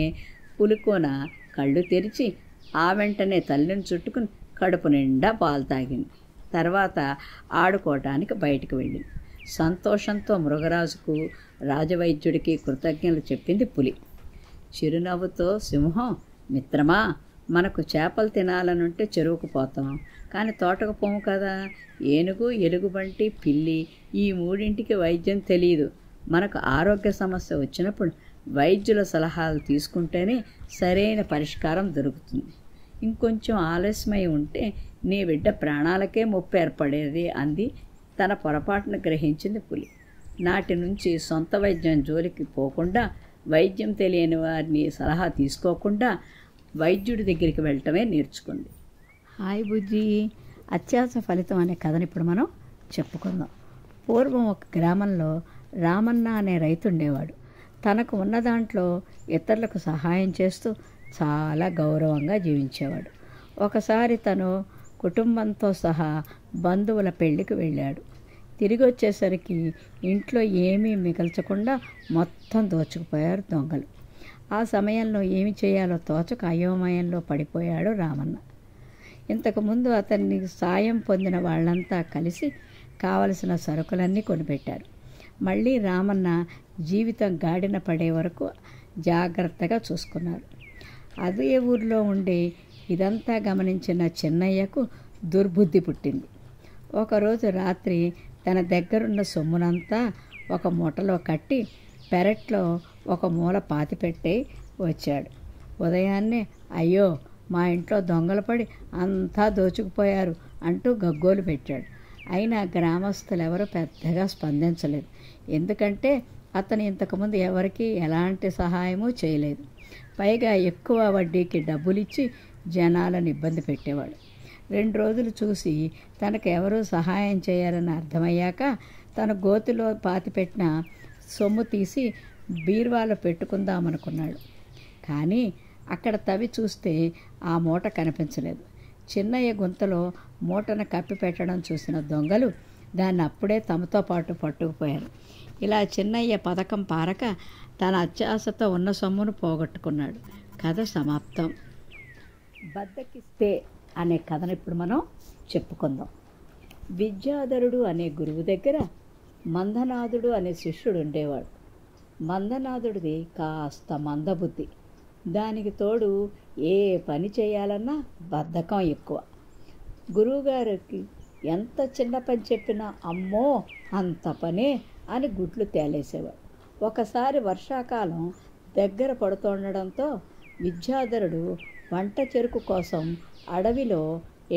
[SPEAKER 1] పులికోన కళ్ళు తెరిచి ఆ వెంటనే తల్లిని చుట్టుకుని కడుపు నిండా పాలు తాగింది. తర్వాత ఆడుకోవటానికి బయటకు వెళ్ళింది. సంతోషంతో మృగరాజుకు, రాజవైద్యుడికి కృతజ్ఞతలు చెప్పింది పులి. చిరునవ్వుతో సింహం, మిత్రమా, మనకు చేపలు తినాలనుంటే చెరువుకు పోతాం, కానీ తోటకు పోము కదా. ఏనుగు, ఎలుగుబంటి, పిల్లి ఈ మూడింటికి వైద్యం తెలియదు. మనకు ఆరోగ్య సమస్య వచ్చినప్పుడు వైద్యుల సలహాలు తీసుకుంటేనే సరైన పరిష్కారం దొరుకుతుంది. ఇంకొంచెం ఆలస్యమై ఉంటే నీ బిడ్డ ప్రాణాలకే ముప్పు ఏర్పడేది అంది. తన పొరపాటును గ్రహించింది పులి. నాటి నుంచి సొంత వైద్యం జోలికి పోకుండా, వైద్యం తెలియని వారిని సలహా తీసుకోకుండా వైద్యుడి దగ్గరికి వెళ్ళటమే నేర్చుకుంది.
[SPEAKER 2] హాయ్ బుజ్జి, అత్యాస ఫలితం అనే కథను ఇప్పుడు మనం చెప్పుకుందాం. పూర్వం ఒక గ్రామంలో రామన్న అనే రైతు ఉండేవాడు. తనకు ఉన్న దాంట్లో ఇతరులకు సహాయం చేస్తూ చాలా గౌరవంగా జీవించేవాడు. ఒకసారి తను కుటుంబంతో సహా బంధువుల పెళ్లికి వెళ్ళాడు. తిరిగి వచ్చేసరికి ఇంట్లో ఏమీ మిగల్చకుండా మొత్తం దోచుకుపోయారు దొంగలు. ఆ సమయంలో ఏమి చేయాలో తోచక అయోమయంలో పడిపోయాడు రామన్న. ఇంతకుముందు అతన్ని సాయం పొందిన వాళ్ళంతా కలిసి కావలసిన సరుకులన్నీ కొనిపెట్టారు. మళ్ళీ రామన్న జీవితం గాడిన పడే వరకు జాగ్రత్తగా చూసుకున్నారు. అదే ఊర్లో ఉండే ఇదంతా గమనించిన చిన్నయ్యకు దుర్బుద్ధి పుట్టింది. ఒకరోజు రాత్రి తన దగ్గరున్న సొమ్మునంతా ఒక మూటలో కట్టి పెరట్లో ఒక మూల పాతిపెట్టి వచ్చాడు. ఉదయాన్నే, అయ్యో
[SPEAKER 1] మా ఇంట్లో దొంగలు పడి అంతా దోచుకుపోయారు అంటూ గగ్గోలు పెట్టాడు. అయినా గ్రామస్తులు ఎవరూ పెద్దగా స్పందించలేదు. ఎందుకంటే అతను ఇంతకుముందు ఎవరికీ ఎలాంటి సహాయమూ చేయలేదు. పైగా ఎక్కువ వడ్డీకి డబ్బులిచ్చి జనాలను ఇబ్బంది పెట్టేవాడు. 2 రోజులు చూసి తనకు ఎవరూ సహాయం చేయాలని అర్థమయ్యాక తన గోతిలో పాతిపెట్టిన సొమ్ము తీసి బీరువాలో పెట్టుకుందామనుకున్నాడు. కానీ అక్కడ తవ్వి చూస్తే ఆ మూట కనిపించలేదు. చిన్నయ్య గుంతలో మూటను కప్పి పెట్టడం చూసిన దొంగలు దాన్ని అప్పుడే తమతో పాటు పట్టుకుపోయారు. ఇలా చిన్నయ్య పథకం పారక తన అత్యాశతో ఉన్న సొమ్మును పోగొట్టుకున్నాడు. కథ సమాప్తం. బద్దకిస్తే అనే కథను ఇప్పుడు మనం చెప్పుకుందాం. విద్యాధరుడు అనే గురువు దగ్గర మందనాథుడు అనే శిష్యుడు ఉండేవాడు. మందనాథుడిది కాస్త మందబుద్ధి. దానికి తోడు ఏ పని చేయాలన్నా బద్ధకం ఎక్కువ. గురువుగారికి ఎంత చిన్న పని చెప్పినా అమ్మో అంత పనే అని గుడ్లు తేలేసేవాడు. ఒకసారి వర్షాకాలం దగ్గర పడుతుండడంతో విద్యాధరుడు వంట చెరుకు కోసం అడవిలో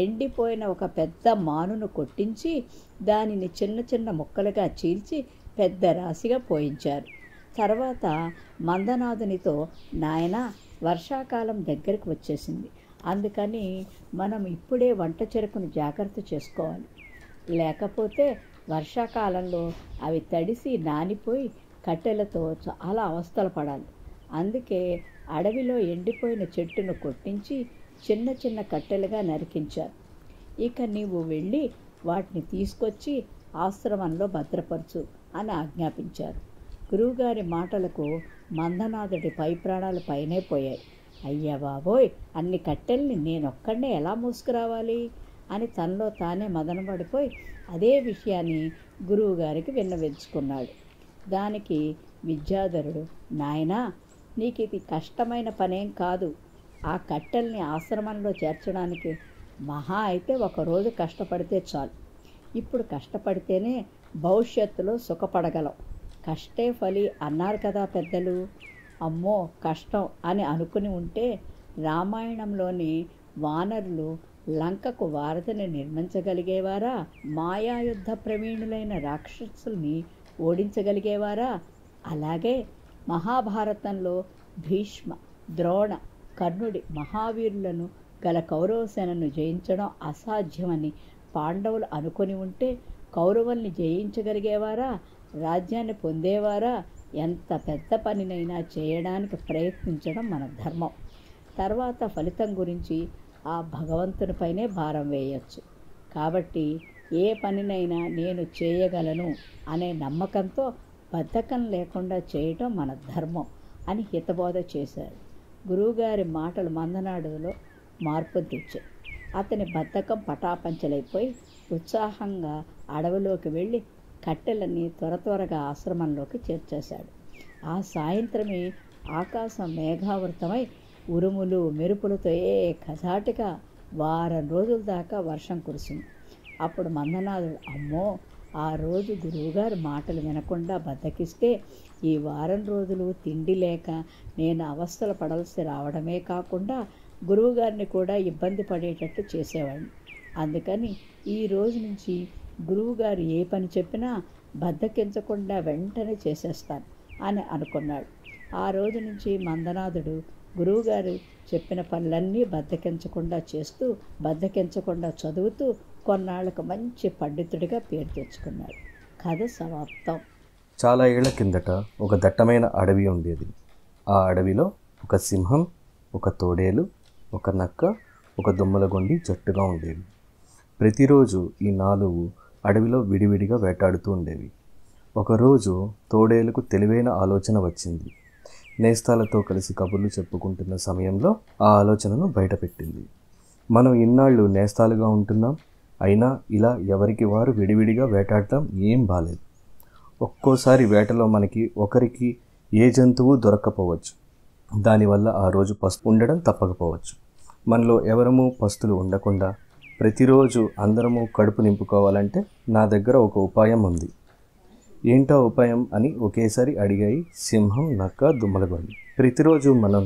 [SPEAKER 1] ఎండిపోయిన ఒక పెద్ద మానును కొట్టించి దానిని చిన్న చిన్న ముక్కలుగా చీల్చి పెద్ద రాశిగా పోయించారు. తర్వాత మందనాథునితో, నాయనా వర్షాకాలం దగ్గరికి వచ్చేసింది, అందుకని మనం ఇప్పుడే వంట చెరుకును జాగ్రత్త చేసుకోవాలి, లేకపోతే వర్షాకాలంలో అవి తడిసి నానిపోయి కట్టెలతో చాలా అవస్థలు పడాలి. అందుకే అడవిలో ఎండిపోయిన చెట్టును కొట్టించి చిన్న చిన్న కట్టెలుగా నరికించారు. ఇక నీవు వెళ్ళి వాటిని తీసుకొచ్చి ఆశ్రమంలో భద్రపరచు అని ఆజ్ఞాపించారు. గురువుగారి మాటలకు మందనాథుడి పై ప్రాణాలు పైనే పోయాయి. అయ్యా బాబోయ్, అన్ని కట్టెల్ని నేనొక్కడే ఎలా మోసుకురావాలి అని తనలో తానే మదనపడిపోయి అదే విషయాన్ని గురువుగారికి విన్నవించుకున్నాడు. దానికి విద్యాధరుడు, నాయనా నీకు ఇది కష్టమైన పనేం కాదు. ఆ కట్టెల్ని ఆశ్రమంలో చేర్చడానికి మహా అయితే 1 రోజు కష్టపడితే చాలు. ఇప్పుడు కష్టపడితేనే భవిష్యత్తులో సుఖపడగలం. కష్టే ఫలి అన్నారు కదా పెద్దలు. అమ్మో కష్టం అని అనుకుని ఉంటే రామాయణంలోని వానరులు లంకకు వారధిని నిర్మించగలిగేవారా? మాయాయుద్ధ ప్రవీణులైన రాక్షసుల్ని ఓడించగలిగేవారా? అలాగే మహాభారతంలో భీష్మ, ద్రోణ, కర్ణుడి మహావీరులను గల కౌరవసేనను జయించడం అసాధ్యమని పాండవులు అనుకొని ఉంటే కౌరవుల్ని జయించగలిగేవారా? రాజ్యాన్ని పొందేవారా? ఎంత పెద్ద పనినైనా చేయడానికి ప్రయత్నించడం మన ధర్మం. తర్వాత ఫలితం గురించి ఆ భగవంతునిపైనే భారం వేయచ్చు. కాబట్టి ఏ పనినైనా నేను చేయగలను అనే నమ్మకంతో బద్ధకం లేకుండా చేయటం మన ధర్మం అని హితబోధ చేశారు. గురువుగారి మాటలు మందనాడులో మార్పును తెచ్చాయి. అతని బద్ధకం పటాపంచలైపోయి ఉత్సాహంగా అడవిలోకి వెళ్ళి కట్టెలన్నీ త్వరగా ఆశ్రమంలోకి చేర్చేశాడు. ఆ సాయంత్రమే ఆకాశం మేఘావృతమై ఉరుములు మెరుపులతో ఏకధాటిగా 1 వారం రోజుల దాకా వర్షం కురిసింది. అప్పుడు మందనాథుడు, అమ్మో ఆ రోజు గురువుగారు మాటలు వినకుండా బద్దకిస్తే ఈ 1 వారం రోజులు తిండి లేక నేను అవస్థలు పడాల్సి రావడమే కాకుండా గురువుగారిని కూడా ఇబ్బంది పడేటట్టు చేసేవాడిని. అందుకని ఈ రోజు నుంచి గురువుగారు ఏ పని చెప్పినా బద్దకించకుండా వెంటనే చేసేస్తాను అని అనుకున్నాడు. ఆ రోజు నుంచి మందనాథుడు గురువుగారు చెప్పిన పనులన్నీ బద్దకించకుండా చేస్తూ, బద్దకించకుండా చదువుతూ కొన్నాళ్లకు మంచి పండితుడిగా పేరు తెచ్చుకున్నాడు. కథ సమాప్తం.
[SPEAKER 4] చాలా ఏళ్ల కిందట ఒక దట్టమైన అడవి ఉండేది. ఆ అడవిలో ఒక సింహం, ఒక తోడేలు, ఒక నక్క, ఒక దుమ్మలగొండి జట్టుగా ఉండేవి. ప్రతిరోజు ఈ 4 అడవిలో విడివిడిగా వేటాడుతూ ఉండేవి. ఒకరోజు తోడేలుకు తెలివైన ఆలోచన వచ్చింది. నేస్తాలతో కలిసి కబుర్లు చెప్పుకుంటున్న సమయంలో ఆ ఆలోచనను బయటపెట్టింది. మనం ఇన్నాళ్ళు నేస్తాలుగా ఉంటున్నాం, అయినా ఇలా ఎవరికి వారు విడివిడిగా వేటాడటం ఏం బాలేదు. ఒక్కోసారి వేటలో మనకి ఒకరికి ఏ జంతువు దొరక్కపోవచ్చు. దానివల్ల ఆ రోజు పస్తు ఉండడం తప్పకపోవచ్చు. మనలో ఎవరము పస్తులు ఉండకుండా ప్రతిరోజు అందరము కడుపు నింపుకోవాలంటే నా దగ్గర ఒక ఉపాయం ఉంది. ఏంటా ఉపాయం అని ఒకేసారి అడిగాయి సింహం, నక్క, దుమ్మలగొండి. ప్రతిరోజు మనం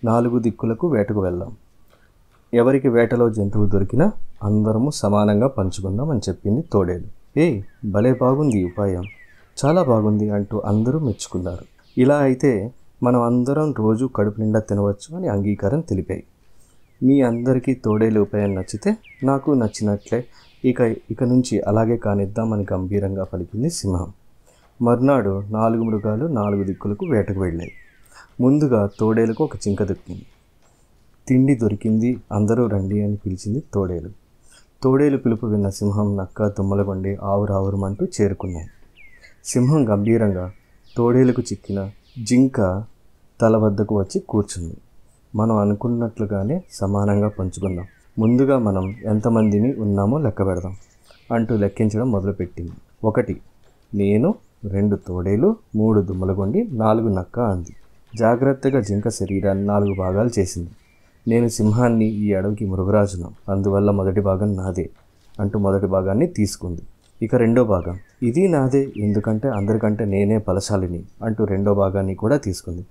[SPEAKER 4] 4 దిక్కులకు వేటకు వెళ్దాం. ఎవరికి వేటలో జంతువు దొరికినా అందరము సమానంగా పంచుకుందాం అని చెప్పింది తోడేలు. భలే బాగుంది ఉపాయం, చాలా బాగుంది అంటూ అందరూ మెచ్చుకున్నారు. ఇలా అయితే మనం అందరం రోజు కడుపు నిండా తినవచ్చు అని అంగీకారం తెలిపాయి. మీ అందరికీ తోడేలు ఉపాయం నచ్చితే నాకు నచ్చినట్లే, ఇక నుంచి అలాగే కానిద్దామని గంభీరంగా పలికింది సింహం. మర్నాడు 4 మృగాలు 4 దిక్కులకు వేటకు వెళ్ళాయి. ముందుగా తోడేలుకు ఒక జింక దొరికింది. తిండి దొరికింది, అందరూ రండి అని పిలిచింది తోడేలు. తోడేలు పిలుపు విన్న సింహం, నక్క, తుమ్మలగొండి ఆవురావురమంటూ చేరుకున్నాయి. సింహం గంభీరంగా తోడేలుకు చిక్కిన జింక తల వద్దకు వచ్చి కూర్చుంది. మనం అనుకున్నట్లుగానే సమానంగా పంచుకుందాం. ముందుగా మనం ఎంతమందిని ఉన్నామో లెక్క పెడదాం అంటూ లెక్కించడం మొదలుపెట్టింది. 1 నేను, 2 తోడేలు, 3 దుమ్మలగొండి, 4 నక్క అంది. జాగ్రత్తగా జింక శరీరాన్ని 4 భాగాలు చేసింది. నేను సింహాన్ని, ఈ అడవికి మృగరాజును, అందువల్ల మొదటి భాగం నాదే అంటూ మొదటి భాగాన్ని తీసుకుంది. ఇక రెండో భాగం, ఇది నాదే, ఎందుకంటే అందరికంటే నేనే బలశాలిని అంటూ రెండో భాగాన్ని కూడా తీసుకుంది.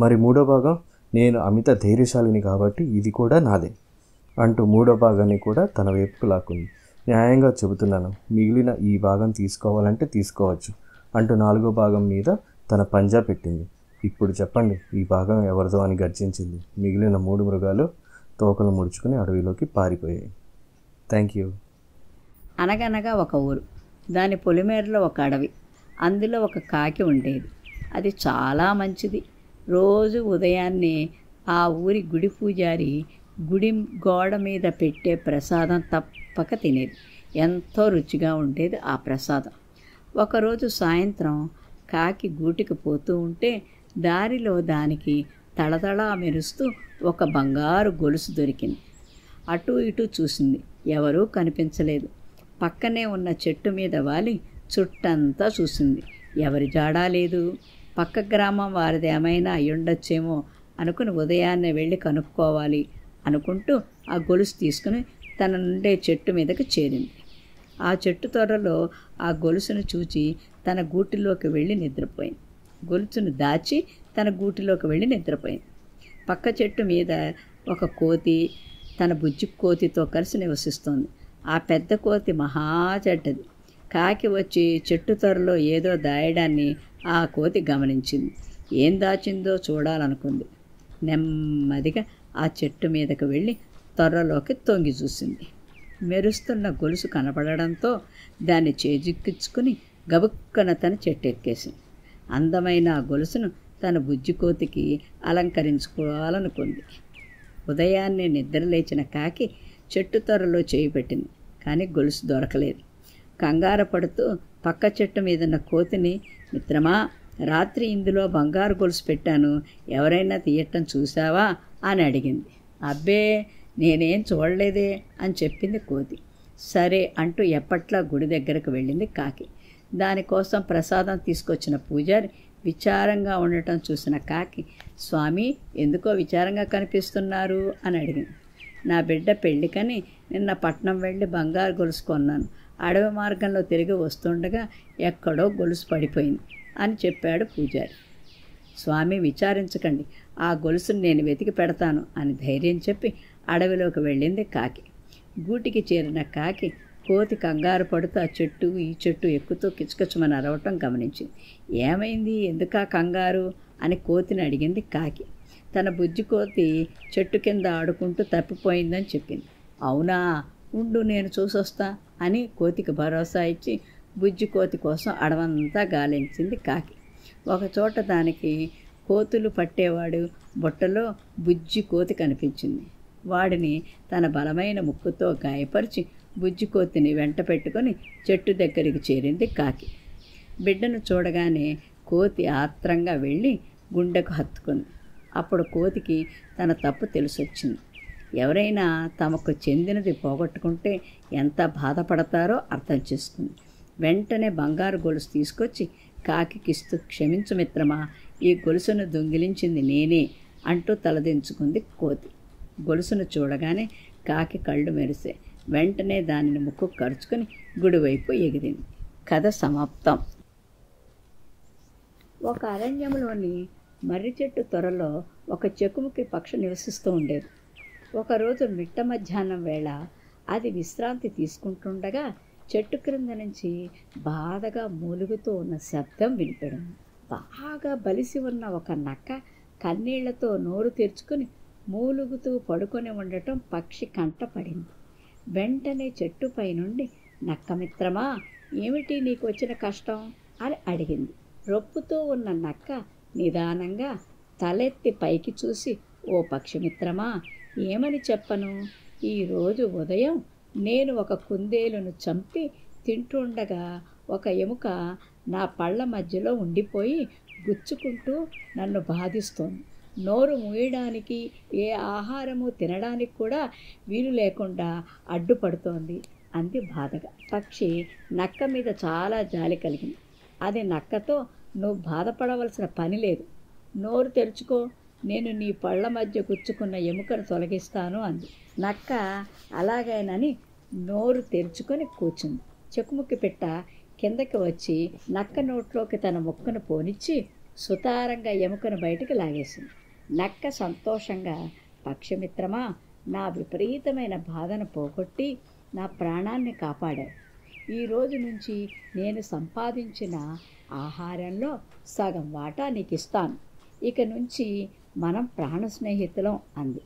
[SPEAKER 4] మరి మూడో భాగం, నేను అమిత ధైర్యశాలిని కాబట్టి ఇది కూడా నాదే అంటూ మూడో భాగాన్ని కూడా తన వైపుకు లాక్కుంది. న్యాయంగా చెబుతున్నాను, మిగిలిన ఈ భాగం తీసుకోవాలంటే తీసుకోవచ్చు అంటూ 4వ భాగం మీద తన పంజా పెట్టింది. ఇప్పుడు చెప్పండి, ఈ భాగం ఎవరిదో అని గర్జించింది. మిగిలిన 3 మృగాలు తోకలు ముడుచుకుని అడవిలోకి పారిపోయాయి. Thank you.
[SPEAKER 1] అనగనగా ఒక ఊరు, దాని పొలిమేరలో ఒక అడవి. అందులో ఒక కాకి ఉండేది. అది చాలా మంచిది. రోజు ఉదయాన్నే ఆ ఊరి గుడి పూజారి గుడి గోడ మీద పెట్టే ప్రసాదం తప్పక తినేది. ఎంతో రుచిగా ఉండేది ఆ ప్రసాదం. ఒకరోజు సాయంత్రం కాకి గూటికి పోతూ ఉంటే దారిలో దానికి తళతళా మెరుస్తూ ఒక బంగారు గొలుసు దొరికింది. అటు ఇటు చూసింది, ఎవరూ కనిపించలేదు. పక్కనే ఉన్న చెట్టు మీద వాలి చుట్టంతా చూసింది, ఎవరి జాడా లేదు. పక్క గ్రామం వారిది ఏమైనా అయ్యుండొచ్చేమో అనుకుని ఉదయాన్నే వెళ్ళి కనుక్కోవాలి అనుకుంటూ ఆ గొలుసు తీసుకుని తన నుండే చెట్టు మీదకి చేరింది. ఆ చెట్టు తొర్రలో ఆ గొలుసును చూచి తన గూటిలోకి వెళ్ళి నిద్రపోయింది. గొలుసును దాచి తన గూటిలోకి వెళ్ళి నిద్రపోయింది. పక్క చెట్టు మీద ఒక కోతి తన బుజ్జి కోతితో కలిసి నివసిస్తోంది. ఆ పెద్ద కోతి మహా చెడ్డది. కాకి వచ్చి చెట్టు తొర్రలో ఏదో దాయడాన్ని ఆ కోతి గమనించింది. ఏం దాచిందో చూడాలనుకుంది. నెమ్మదిగా ఆ చెట్టు మీదకు వెళ్ళి తొర్రలోకి తొంగి చూసింది. మెరుస్తున్న గొలుసు కనపడడంతో దాన్ని చేజిక్కించుకుని గబుక్కన తన చెట్టు ఎక్కేసింది. అందమైన ఆ గొలుసును తన బుజ్జి కోతికి అలంకరించుకోవాలనుకుంది. ఉదయాన్నే నిద్రలేచిన కాకి చెట్టు తొర్రలో చేయి పెట్టింది, కానీ గొలుసు దొరకలేదు. కంగారు పడుతూ పక్క చెట్టు మీదున్న కోతిని, మిత్రమా, రాత్రి ఇందులో బంగారు గొలుసు పెట్టాను, ఎవరైనా తీయటం చూసావా అని అడిగింది. అబ్బే, నేనేం చూడలేదే అని చెప్పింది కోతి. సరే అంటూ ఎప్పట్లా గుడి దగ్గరకు వెళ్ళింది కాకి. దానికోసం ప్రసాదం తీసుకొచ్చిన పూజారి విచారంగా ఉండటం చూసిన కాకి, స్వామి, ఎందుకో విచారంగా కనిపిస్తున్నారు అని అడిగింది. నా బిడ్డ పెళ్ళికని నిన్న పట్నం వెళ్ళి బంగారు గొలుసు కొన్నాను. అడవి మార్గంలో తిరిగి వస్తుండగా ఎక్కడో గొలుసు పడిపోయింది అని చెప్పాడు పూజారి. స్వామి, విచారించకండి, ఆ గొలుసును నేను వెతికి పెడతాను అని ధైర్యం చెప్పి అడవిలోకి వెళ్ళింది కాకి. గూటికి చేరిన కాకి కోతి కంగారు పడుతూ ఆ చెట్టు ఈ చెట్టు ఎక్కుతూ కిచకిచమని అరవటం గమనించింది. ఏమైంది, ఎందుకా కంగారు అని కోతిని అడిగింది కాకి. తన బుజ్జి కోతి చెట్టు కింద ఆడుకుంటూ తప్పిపోయిందని చెప్పింది. అవునా, ఉండు నేను చూసొస్తా అని కోతికి భరోసా ఇచ్చి బుజ్జి కోతి కోసం అడవంతా గాలించింది కాకి. ఒకచోట దానికి కోతులు పట్టేవాడు బుట్టలో బుజ్జి కోతి కనిపించింది. వాడిని తన బలమైన ముక్కుతో గాయపరిచి బుజ్జి కోతిని వెంట పెట్టుకొని చెట్టు దగ్గరికి చేరింది కాకి. బిడ్డను చూడగానే కోతి ఆత్రంగా వెళ్ళి గుండెకు హత్తుకుంది. అప్పుడు కోతికి తన తప్పు తెలిసొచ్చింది. ఎవరైనా తమకు చెందినది పోగొట్టుకుంటే ఎంత బాధపడతారో అర్థం చేసుకుంది. వెంటనే బంగారు గొలుసు తీసుకొచ్చి కాకికిస్తూ, క్షమించు మిత్రమా, ఈ గొలుసును దొంగిలించింది నేనే అంటూ తలదించుకుంది కోతి. గొలుసును చూడగానే కాకి కళ్ళు మెరిసే. వెంటనే దానిని ముక్కు కరుచుకొని గుడివైపు ఎగిరింది. కథ సమాప్తం. ఒక అరణ్యంలోని మర్రి చెట్టు త్వరలో ఒక చెకుముకి పక్షి నివసిస్తూ ఉండేది. ఒకరోజు మిట్ట మధ్యాహ్నం వేళ అది విశ్రాంతి తీసుకుంటుండగా చెట్టు క్రింద నుంచి బాధగా మూలుగుతూ ఉన్న శబ్దం వినిపడింది. బాగా బలిసి ఉన్న ఒక నక్క కన్నీళ్లతో నోరు తెరుచుకుని మూలుగుతూ పడుకొని ఉండటం పక్షి కంట పడింది. వెంటనే చెట్టుపై నుండి, నక్క మిత్రమా, ఏమిటి నీకు వచ్చిన కష్టం అని అడిగింది. రొప్పుతూ ఉన్న నక్క నిదానంగా తలెత్తి పైకి చూసి, ఓ పక్షి మిత్రమా, ఏమని చెప్పను, ఈరోజు ఉదయం నేను ఒక కుందేలును చంపి తింటుండగా ఒక ఎముక నా పళ్ళ మధ్యలో ఉండిపోయి గుచ్చుకుంటూ నన్ను బాధిస్తోంది. నోరు మూయడానికి, ఏ ఆహారము తినడానికి కూడా వీలు లేకుండా అడ్డుపడుతోంది అంది బాధగా. పక్షి నక్క మీద చాలా జాలి కలిగింది. అది నక్కతో, నువ్వు బాధపడవలసిన పని లేదు, నోరు తెరుచుకో, నేను నీ పళ్ళ మధ్య గుచ్చుకున్న ఎముకను తొలగిస్తాను అంది. నక్క అలాగేనని నోరు తెరుచుకొని కూర్చుంది. చెకుముకి పిట్ట కిందకి వచ్చి నక్క నోట్లోకి తన ముక్కను పోనిచ్చి సుతారంగా ఎముకను బయటికి లాగేసింది. నక్క సంతోషంగా, పక్షిమిత్రమా, నా విపరీతమైన బాధను పోగొట్టి నా ప్రాణాన్ని కాపాడావు. ఈరోజు నుంచి నేను సంపాదించిన ఆహారంలో సగం వాటా నీకు ఇస్తాను. ఇక నుంచి మనం ప్రాణ స్నేహితులం అంది.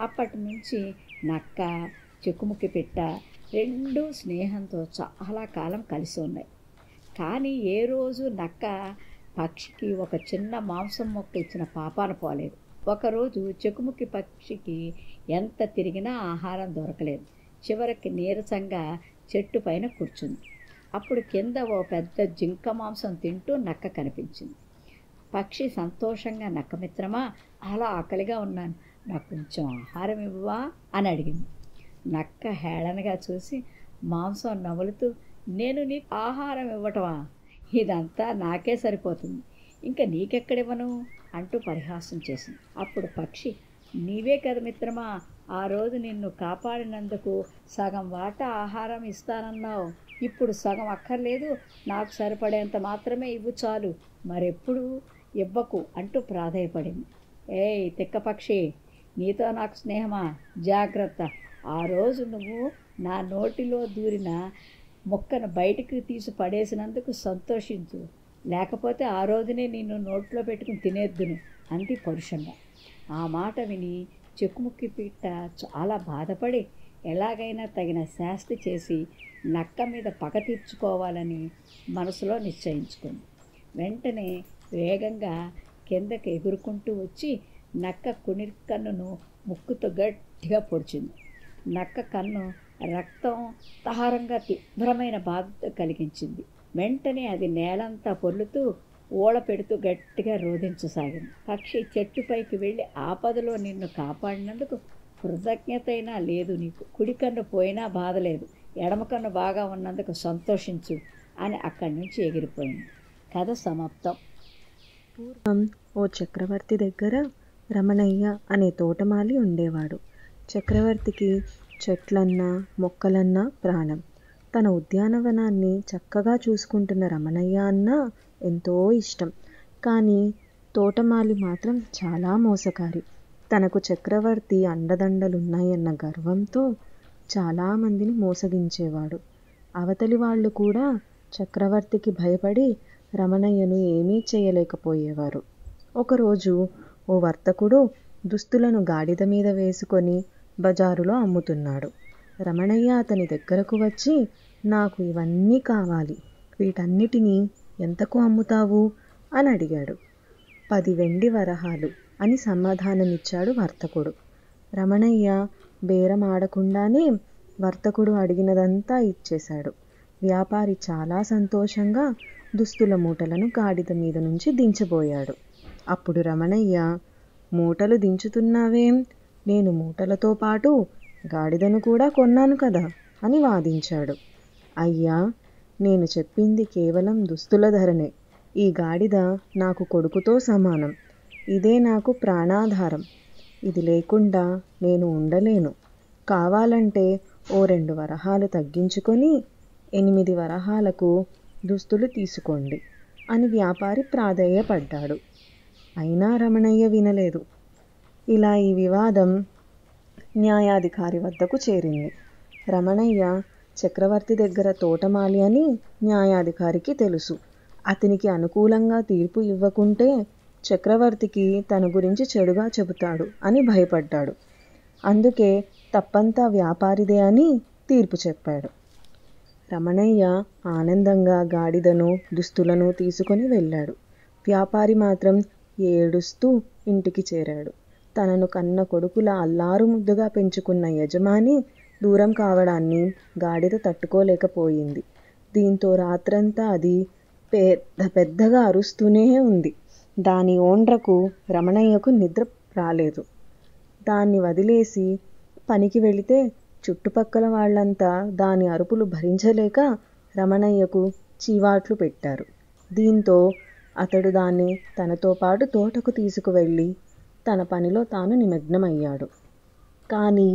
[SPEAKER 1] అప్పటి నుంచి నక్క, చెకుముకి పిట్ట రెండూ స్నేహంతో చాలా కాలం కలిసి ఉన్నాయి. కానీ ఏ రోజు నక్క పక్షికి ఒక చిన్న మాంసం మొక్క ఇచ్చిన పాపాన పోలేదు. ఒకరోజు చెకుముకి పక్షికి ఎంత తిరిగినా ఆహారం దొరకలేదు. చివరికి నీరసంగా చెట్టు పైన కూర్చుంది. అప్పుడు కింద ఓ పెద్ద జింక మాంసం తింటూ నక్క కనిపించింది. పక్షి సంతోషంగా, నక్క మిత్రమా, అలా ఆకలిగా ఉన్నాను, నాకు కొంచెం ఆహారం ఇవ్వవా అని అడిగింది. నక్క హేళనగా చూసి మాంసం నములుతూ, నేను నీకు ఆహారం ఇవ్వటమా, ఇదంతా నాకే సరిపోతుంది, ఇంకా నీకెక్కడివ్వను అంటూ పరిహాసం చేసింది. అప్పుడు పక్షి, నీవే కదా మిత్రమా ఆ రోజు నిన్ను కాపాడినందుకు సగం వాటా ఆహారం ఇస్తానన్నావు, ఇప్పుడు సగం అక్కర్లేదు, నాకు సరిపడేంత మాత్రమే ఇవ్వు చాలు, మరెప్పుడు ఇవ్వకు అంటూ ప్రాధేయపడింది. ఏయ్ తిక్క పక్షి, నీతో నాకు స్నేహమా, జాగ్రత్త, ఆ రోజు నువ్వు నా నోటిలో దూరిన మొక్కను బయటికి తీసి పడేసినందుకు సంతోషించు, లేకపోతే ఆ రోజునే నిన్ను నోట్లో పెట్టుకుని తినేద్దును అంది పరుషంగా. ఆ మాట విని చెకుముకి పిట్ట చాలా బాధపడి ఎలాగైనా తగిన శాస్తి చేసి నక్క మీద పగ తీర్చుకోవాలని మనసులో నిశ్చయించుకుంది. వెంటనే వేగంగా కిందకి ఎగురుకుంటూ వచ్చి నక్క కునికన్నును ముక్కుతో గట్టిగా పొడిచింది. నక్క కన్ను రక్తం తారంగా తీవ్రమైన బాధ కలిగించింది. వెంటనే అది నేలంతా పొర్లుతూ ఓళ పెడుతూ గట్టిగా రోధించసాగింది. పక్షి, చెట్టుపైకి వెళ్ళి ఆపదలో నిన్ను కాపాడినందుకు కృతజ్ఞతైనా లేదు నీకు, కుడి కన్ను పోయినా బాధలేదు, ఎడమ కన్ను బాగా ఉన్నందుకు సంతోషించు అని అక్కడి నుంచి ఎగిరిపోయింది. కథ సమాప్తం.
[SPEAKER 5] పూర్వం ఓ చక్రవర్తి దగ్గర రమణయ్య అనే తోటమాలి ఉండేవాడు. చక్రవర్తికి చెట్లన్నా మొక్కలన్నా ప్రాణం. తన ఉద్యానవనాన్ని చక్కగా చూసుకుంటున్న రమణయ్య అన్నా ఎంతో ఇష్టం. కానీ తోటమాలి మాత్రం చాలా మోసకారి. తనకు చక్రవర్తి అండదండలున్నాయన్న గర్వంతో చాలామందిని మోసగించేవాడు. అవతలి వాళ్ళు కూడా చక్రవర్తికి భయపడి రమణయ్యను ఏమీ చేయలేకపోయేవారు. ఒకరోజు ఓ వర్తకుడు దుస్తులను గాడిద మీద వేసుకొని బజారులో అమ్ముతున్నాడు. రమణయ్య అతని దగ్గరకు వచ్చి, నాకు ఇవన్నీ కావాలి, వీటన్నిటినీ ఎంతకు అమ్ముతావు అని అడిగాడు. 10 వెండి వరహాలు అని సమాధానమిచ్చాడు వర్తకుడు. రమణయ్య బేరం ఆడకుండానే వర్తకుడు అడిగినదంతా ఇచ్చేశాడు. వ్యాపారి చాలా సంతోషంగా దుస్తుల మూటలను గాడిద మీద నుంచి దించబోయాడు. అప్పుడు రమణయ్య, మూటలు దించుతున్నావేం, నేను మూటలతో పాటు గాడిదను కూడా కొన్నాను కదా అని వాదించాడు. అయ్యా, నేను చెప్పింది కేవలం దుస్తుల ధరనే. ఈ గాడిద నాకు కొడుకుతో సమానం. ఇదే నాకు ప్రాణాధారం. ఇది లేకుండా నేను ఉండలేను. కావాలంటే ఓ 2 వరహాలు తగ్గించుకొని 8 వరహాలకు దుస్తులు తీసుకోండి అని వ్యాపారి ప్రాధేయపడ్డాడు. అయినా రమణయ్య వినలేదు. ఇలా ఈ వివాదం న్యాయాధికారి వద్దకు చేరింది. రమణయ్య చక్రవర్తి దగ్గర తోటమాలి అని న్యాయాధికారికి తెలుసు. అతనికి అనుకూలంగా తీర్పు ఇవ్వకుంటే చక్రవర్తికి తన గురించి చెడుగా చెబుతాడు అని భయపడ్డాడు. అందుకే తప్పంతా వ్యాపారిదే అని తీర్పు చెప్పాడు. రమణయ్య ఆనందంగా గాడిదను దుస్తులను తీసుకొని వెళ్ళాడు. వ్యాపారి మాత్రం ఏడుస్తూ ఇంటికి చేరాడు. తనను కన్న కొడుకుల అల్లారు ముద్దుగా పెంచుకున్న యజమాని దూరం కావడాన్ని గాడిద తట్టుకోలేకపోయింది. దీంతో రాత్రంతా అది పెద్దగా అరుస్తూనే ఉంది. దాని ఓండ్రకు రమణయ్యకు నిద్ర రాలేదు. దాన్ని వదిలేసి పనికి వెళితే చుట్టుపక్కల వాళ్ళంతా దాని అరుపులు భరించలేక రమణయ్యకు చీవాట్లు పెట్టారు. దీంతో అతడు దాన్ని తనతో పాటు తోటకు తీసుకువెళ్ళి తన పనిలో తాను నిమగ్నమయ్యాడు. కానీ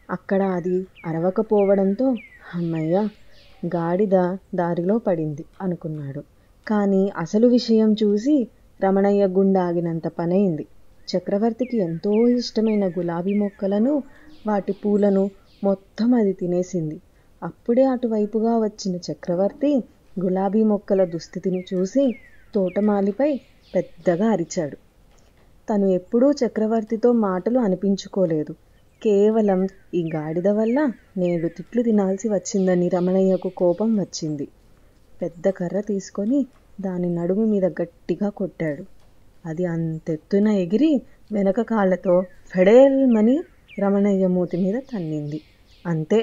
[SPEAKER 5] అక్కడ అది అరవకపోవడంతో అమ్మయ్య, గాడిద దారిలో పడింది అనుకున్నాడు. కానీ అసలు విషయం చూసి రమణయ్య గుండాగినంత పనైంది. చక్రవర్తికి ఎంతో ఇష్టమైన గులాబీ మొక్కలను, వాటి పూలను మొత్తం అది తినేసింది. అప్పుడే అటువైపుగా వచ్చిన చక్రవర్తి గులాబీ మొక్కల దుస్థితిని చూసి తోటమాలిపై పెద్దగా అరిచాడు. తను ఎప్పుడూ చక్రవర్తితో మాటలు అనిపించుకోలేదు. కేవలం ఈ గాడిద వల్ల నేడు తిట్లు తినాల్సి వచ్చిందని రమణయ్యకు కోపం వచ్చింది. పెద్ద కర్ర తీసుకొని దాని నడుము మీద గట్టిగా కొట్టాడు. అది అంతెత్తున ఎగిరి వెనక కాళ్ళతో ఫెడేల్మని రమణయ్య మూతి మీద తన్నింది. అంతే,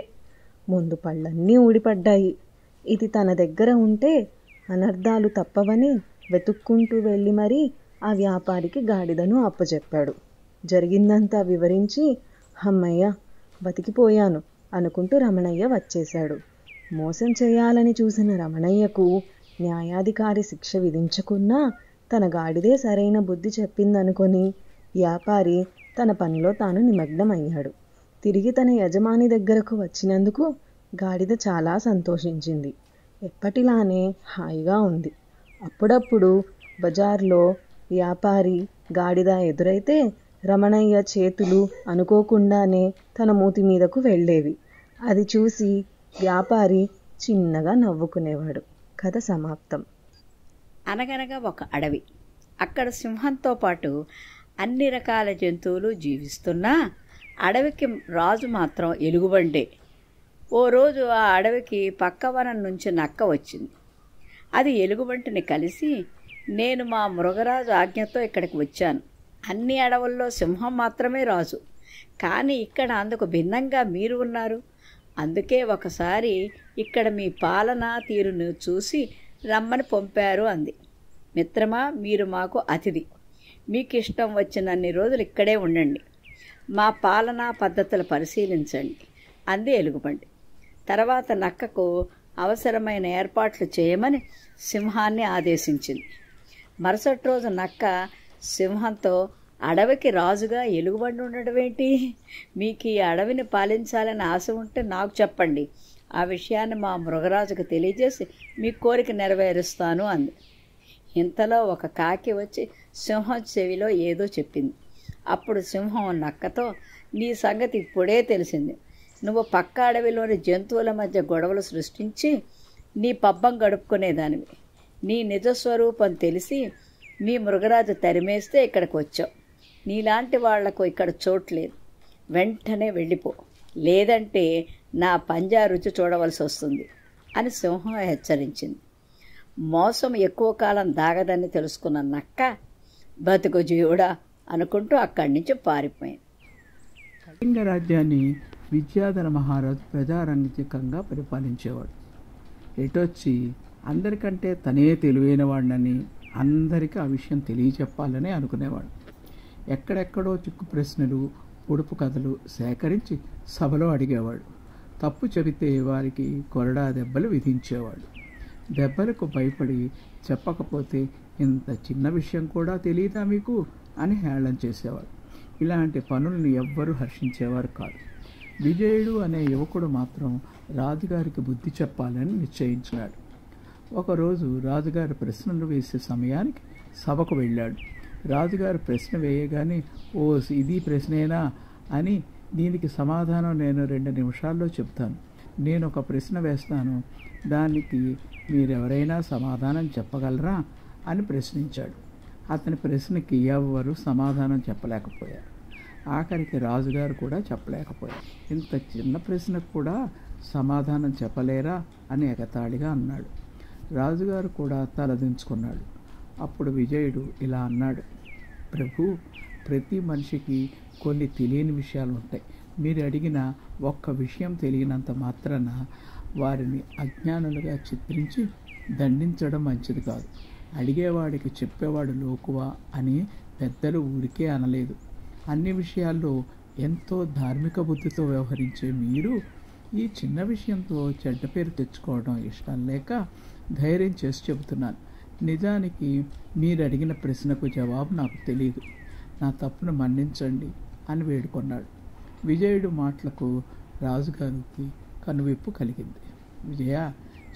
[SPEAKER 5] ముందు పళ్ళన్నీ ఊడిపడ్డాయి. ఇది తన దగ్గర ఉంటే అనర్థాలు తప్పవని వెతుక్కుంటూ వెళ్ళి మరీ ఆ వ్యాపారికి గాడిదను అప్పచెప్పాడు. జరిగిందంతా వివరించి అమ్మయ్య, బతికిపోయాను అనుకుంటూ రమణయ్య వచ్చేశాడు. మోసం చేయాలని చూసిన రమణయ్యకు న్యాయాధికారి శిక్ష విధించకున్నా తన గాడిదే సరైన బుద్ధి చెప్పిందనుకొని వ్యాపారి తన పనిలో తాను నిమగ్నమయ్యాడు. తిరిగి తన యజమాని దగ్గరకు వచ్చినందుకు గాడిద చాలా సంతోషించింది. ఎప్పటిలానే హాయిగా ఉంది. అప్పుడప్పుడు బజార్లో వ్యాపారి గాడిద ఎదురైతే రమణయ్య చేతులు అనుకోకుండానే తన మూతి మీదకు వెళ్ళేవి. అది చూసి వ్యాపారి చిన్నగా నవ్వుకునేవాడు. కథ సమాప్తం.
[SPEAKER 2] అనగనగా ఒక అడవి. అక్కడ సింహంతో పాటు అన్ని రకాల జంతువులు జీవిస్తున్నా అడవికి రాజు మాత్రం ఎలుగుబంటే. ఓ రోజు ఆ అడవికి పక్క వనం నుంచి నక్క వచ్చింది. అది ఎలుగుబంటిని కలిసి, నేను మా మృగరాజు ఆజ్ఞతో ఇక్కడికి వచ్చాను. అన్ని అడవుల్లో సింహం మాత్రమే రాజు, కానీ ఇక్కడ అందుకు భిన్నంగా మీరు ఉన్నారు. అందుకే ఒకసారి ఇక్కడ మీ పాలనా తీరును చూసి రమ్మని పంపారు అంది. మిత్రమా, మీరు మాకు అతిథి. మీకు ఇష్టం వచ్చినన్ని రోజులు ఇక్కడే ఉండండి. మా పాలనా పద్ధతులు పరిశీలించండి అంది ఎలుగుబంటి. తర్వాత నక్కకు అవసరమైన ఏర్పాట్లు చేయమని సింహాన్ని ఆదేశించింది. మరుసటి రోజు నక్క సింహంతో, అడవికి రాజుగా ఎలుగుబంటి ఉండడం ఏంటి? మీకు ఈ అడవిని పాలించాలని ఆశ ఉంటే నాకు చెప్పండి. ఆ విషయాన్ని మా మృగరాజుకు తెలియజేసి మీ కోరిక నెరవేరుస్తాను అంది. ఇంతలో ఒక కాకి వచ్చి సింహం చెవిలో ఏదో చెప్పింది. అప్పుడు సింహం నక్కతో, నీ సంగతి ఇప్పుడే తెలిసింది. నువ్వు పక్క అడవిలోని జంతువుల మధ్య గొడవలు సృష్టించి నీ పబ్బం గడుపుకునేదానివి. నీ నిజస్వరూపం తెలిసి మీ మృగరాజు తరిమేస్తే ఇక్కడికి వచ్చావు. నీలాంటి వాళ్లకు ఇక్కడ చోట్లేదు. వెంటనే వెళ్ళిపో, లేదంటే నా పంజా రుచి చూడవలసి వస్తుంది అని సింహం హెచ్చరించింది. మోసం ఎక్కువ కాలం దాగదని తెలుసుకున్న నక్క, బతుకు జీవుడా అనుకుంటూ అక్కడి నుంచి పారిపోయింది.
[SPEAKER 3] కళింగ రాజ్యాన్ని విద్యాధర మహారాజు ప్రజారంజకంగా పరిపాలించేవాడు. ఎటొచ్చి అందరికంటే తనే తెలివైన వాడినని అందరికీ ఆ విషయం తెలియచెప్పాలని అనుకునేవాడు. ఎక్కడెక్కడో చిక్కు ప్రశ్నలు, పొడుపు కథలు సేకరించి సభలో అడిగేవాడు. తప్పు చెబితే వారికి కొరడా దెబ్బలు విధించేవాడు. దెబ్బలకు భయపడి చెప్పకపోతే ఇంత చిన్న విషయం కూడా తెలియదా మీకు అని హేళన చేసేవాడు. ఇలాంటి పనులను ఎవ్వరూ హర్షించేవారు కాదు. విజయుడు అనే యువకుడు మాత్రం రాజుగారికి బుద్ధి చెప్పాలని నిశ్చయించాడు. ఒకరోజు రాజుగారి ప్రశ్నలు వేసే సమయానికి సభకు వెళ్ళాడు. రాజుగారు ప్రశ్న వేయగానే, ఓ ఇది ప్రశ్నేనా అని దీనికి సమాధానం నేను 2 నిమిషాల్లో చెప్తాను. నేను ఒక ప్రశ్న వేస్తాను, దానికి మీరెవరైనా సమాధానం చెప్పగలరా అని ప్రశ్నించాడు. అతని ప్రశ్నకి ఎవ్వరూ సమాధానం చెప్పలేకపోయారు. ఆఖరికి రాజుగారు కూడా చెప్పలేకపోయారు. ఇంత చిన్న ప్రశ్నకు కూడా సమాధానం చెప్పలేరా అని ఎగతాళిగా అన్నాడు. రాజుగారు కూడా తలదించుకున్నాడు. అప్పుడు విజయుడు ఇలా అన్నాడు, ప్రభు, ప్రతి మనిషికి కొన్ని తెలియని విషయాలు ఉంటాయి. మీరు అడిగిన ఒక్క విషయం తెలియనంత మాత్రాన వారిని అజ్ఞానులుగా చిత్రించి దండించడం మంచిది కాదు. అడిగేవాడికి చెప్పేవాడు లోకువా అని పెద్దలు ఊరికే అనలేదు. అన్ని విషయాల్లో ఎంతో ధార్మిక బుద్ధితో వ్యవహరించే మీరు ఈ చిన్న విషయంతో చెడ్డ పేరు తెచ్చుకోవడం ఇష్టం లేక ధైర్యం చేసి చెబుతున్నాను. నిజానికి మీరు అడిగిన ప్రశ్నకు జవాబు నాకు తెలియదు. నా తప్పును మన్నించండి అని వేడుకొన్నాడు. విజయుడు మాటలకు రాజుగారికి కనువిప్పు కలిగింది. విజయ,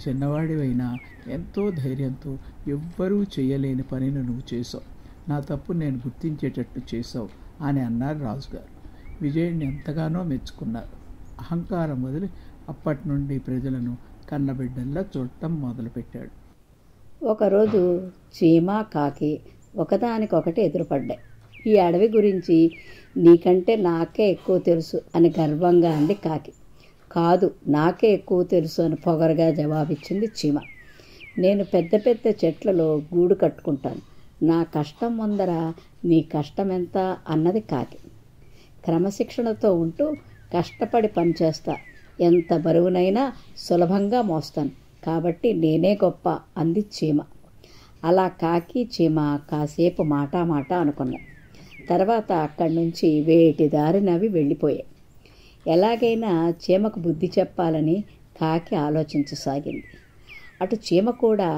[SPEAKER 3] చిన్నవాడివైనా ఎంతో ధైర్యంతో ఎవ్వరూ చేయలేని పనిని నువ్వు చేసావు. నా తప్పు నేను గుర్తించేటట్టు చేసావు అని అన్నారు రాజుగారు. విజయుడిని ఎంతగానో మెచ్చుకున్నారు. అహంకారం వదిలి అప్పటి నుండి ప్రజలను కన్నబిడ్డల్లా చూడటం మొదలుపెట్టాడు.
[SPEAKER 1] ఒకరోజు చీమ, కాకి ఒకదానికొకటి ఎదురుపడ్డాయి. ఈ అడవి గురించి నీకంటే నాకే ఎక్కువ తెలుసు అని గర్వంగా అంది కాకి. కాదు, నాకే ఎక్కువ తెలుసు అని పొగరుగా జవాబిచ్చింది చీమ. నేను పెద్ద పెద్ద చెట్లలో గూడు కట్టుకుంటాను. నా కష్టం ముందర నీ కష్టం ఎంత అన్నది కాకి. క్రమశిక్షణతో ఉంటూ కష్టపడి పనిచేస్తా. ఎంత బరువునైనా సులభంగా మోస్తాను. కాబట్టి నేనే గొప్ప అంది చీమ. అలా కాకి, చీమ కాసేపు మాట అనుకున్నాయి. తర్వాత అక్కడి నుంచి వేటి దారినవి వెళ్ళిపోయాయి. ఎలాగైనా చీమకు బుద్ధి చెప్పాలని కాకి ఆలోచించసాగింది. అటు చీమ కూడా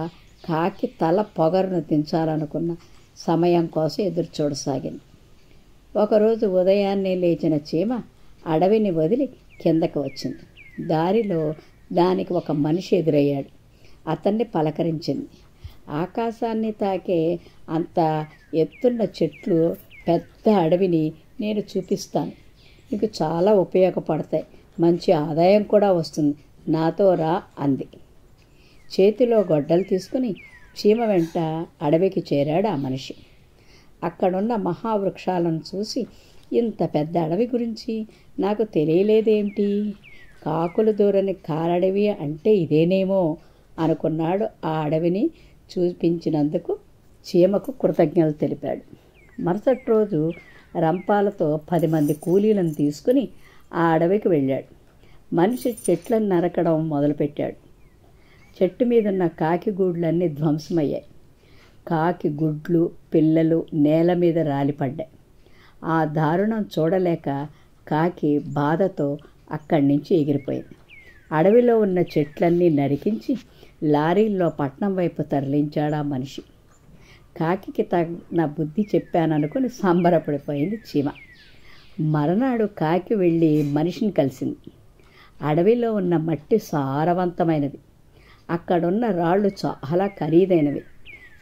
[SPEAKER 1] కాకి తల పొగరును దించాలనుకున్న సమయం కోసం ఎదురు చూడసాగింది. ఒకరోజు ఉదయాన్నే లేచిన చీమ అడవిని వదిలి కిందకు వచ్చింది. దారిలో దానికి ఒక మనిషి ఎదురయ్యాడు. అతన్ని పలకరించింది. ఆకాశాన్ని తాకే అంత ఎత్తున్న చెట్లు, పెద్ద అడవిని నేను చూపిస్తాను. నీకు చాలా ఉపయోగపడతాయి. మంచి ఆదాయం కూడా వస్తుంది. నాతో రా అంది. చేతిలో గొడ్డలు తీసుకుని చీమ వెంట అడవికి చేరాడు ఆ మనిషి. అక్కడున్న మహావృక్షాలను చూసి, ఇంత పెద్ద అడవి గురించి నాకు తెలియలేదేమిటి? కాకులు దూరని కారడవి అంటే ఇదేనేమో అనుకున్నాడు. ఆ అడవిని చూపించినందుకు చీమకు కృతజ్ఞతలు తెలిపాడు. మరుసటి రోజు రంపాలతో 10 మంది కూలీలను తీసుకుని ఆ అడవికి వెళ్ళాడు. మనిషి చెట్లను నరకడం మొదలుపెట్టాడు. చెట్టు మీదున్న కాకి గూడ్లన్నీ ధ్వంసమయ్యాయి. కాకి గుడ్లు, పిల్లలు నేల మీద రాలిపడ్డాయి. ఆ దారుణం చూడలేక కాకి బాధతో అక్కడి నుంచి ఎగిరిపోయింది. అడవిలో ఉన్న చెట్లన్నీ నరికించి లారీల్లో పట్నం వైపు తరలించాడు ఆ మనిషి. కాకికి తన బుద్ధి చెప్పాననుకుని సంబరపడిపోయింది చీమ. మరునాడు కాకి వెళ్ళి మనిషిని కలిసింది. అడవిలో ఉన్న మట్టి సారవంతమైనది. అక్కడున్న రాళ్ళు చాలా ఖరీదైనవి.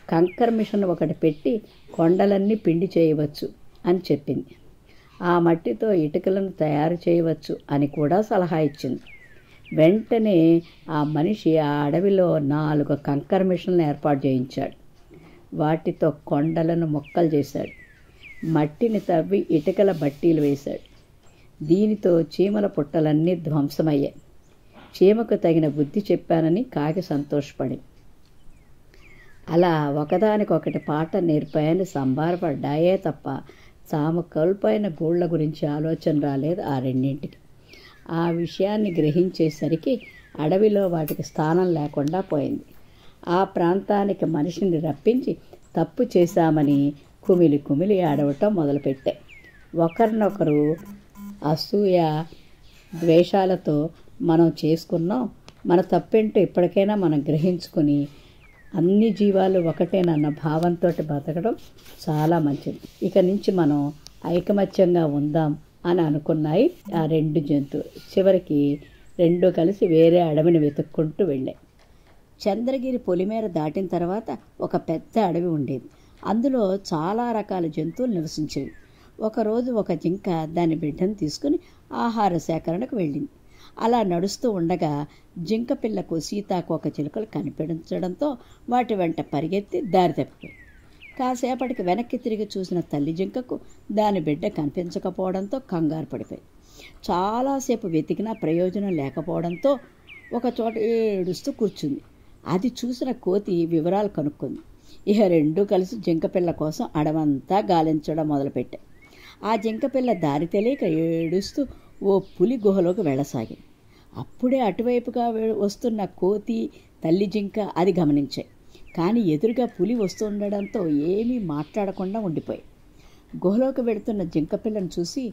[SPEAKER 1] కంకర్ మిషన్ ఒకటి పెట్టి కొండలన్నీ పిండి చేయవచ్చు అని చెప్పింది. ఆ మట్టితో ఇటుకలను తయారు చేయవచ్చు అని కూడా సలహా ఇచ్చింది. వెంటనే ఆ మనిషి ఆ అడవిలో 4 కంకర్ మిషన్లు ఏర్పాటు చేయించాడు. వాటితో కొండలను మొక్కలు చేశాడు. మట్టిని తవ్వి ఇటుకల బట్టీలు వేశాడు. దీనితో చీమల పుట్టలన్నీ ధ్వంసమయ్యాయి. చీమకు తగిన బుద్ధి చెప్పానని కాకి సంతోషపడింది. అలా ఒకదానికొకటి పాట నేర్పాయని సంబరపడ్డాయే తప్ప తాము కోల్పోయిన గూళ్ళ గురించి ఆలోచన రాలేదు ఆ రెండింటికి. ఆ విషయాన్ని గ్రహించేసరికి అడవిలో వాటికి స్థానం లేకుండా పోయింది. ఆ ప్రాంతానికి మనిషిని రప్పించి తప్పు చేశామని కుమిలి కుమిలి ఆడవటం మొదలుపెట్టాయి. ఒకరినొకరు అసూయ ద్వేషాలతో మనం చేసుకున్నాం, మన తప్పేంటో ఇప్పటికైనా మనం గ్రహించుకుని అన్ని జీవాలు ఒకటేనన్న భావంతో బతకడం చాలా మంచిది. ఇక నుంచి మనం ఐకమత్యంగా ఉందాం అని అనుకున్నాయి ఆ 2 జంతువులు. చివరికి 2 కలిసి వేరే అడవిని వెతుక్కుంటూ వెళ్ళాయి. చంద్రగిరి పొలిమేర దాటిన తర్వాత ఒక పెద్ద అడవి ఉండేది. అందులో చాలా రకాల జంతువులు నివసించేవి. ఒకరోజు ఒక జింక దాని బిడ్డను తీసుకుని ఆహార సేకరణకు వెళ్ళింది. అలా నడుస్తూ ఉండగా జింకపిల్లకు సీతాకోక చిలుకలు కనిపించడంతో వాటి వెంట పరిగెత్తి దారి తప్పిపోయింది. కాసేపటికి వెనక్కి తిరిగి చూసిన తల్లి జింకకు దాని బిడ్డ కనిపించకపోవడంతో కంగారు పడిపోయింది. చాలాసేపు వెతికినా ప్రయోజనం లేకపోవడంతో ఒకచోట ఏడుస్తూ కూర్చుంది. అది చూసిన కోతి వివరాలు కనుక్కుంది. ఇక రెండూ కలిసి జింకపిల్ల కోసం అడవంతా గాలించడం మొదలుపెట్టాయి. ఆ జింకపిల్ల దారి తెలియక ఏడుస్తూ ఓ పులి గుహలోకి వెళ్ళసాగింది. అప్పుడే అటువైపుగా వస్తున్న కోతి, తల్లి జింక అది గమనించాయి. కానీ ఎదురుగా పులి వస్తుండడంతో ఏమీ మాట్లాడకుండా ఉండిపోయి గుహలోకి వెళుతున్న జింకపిల్లను చూసి,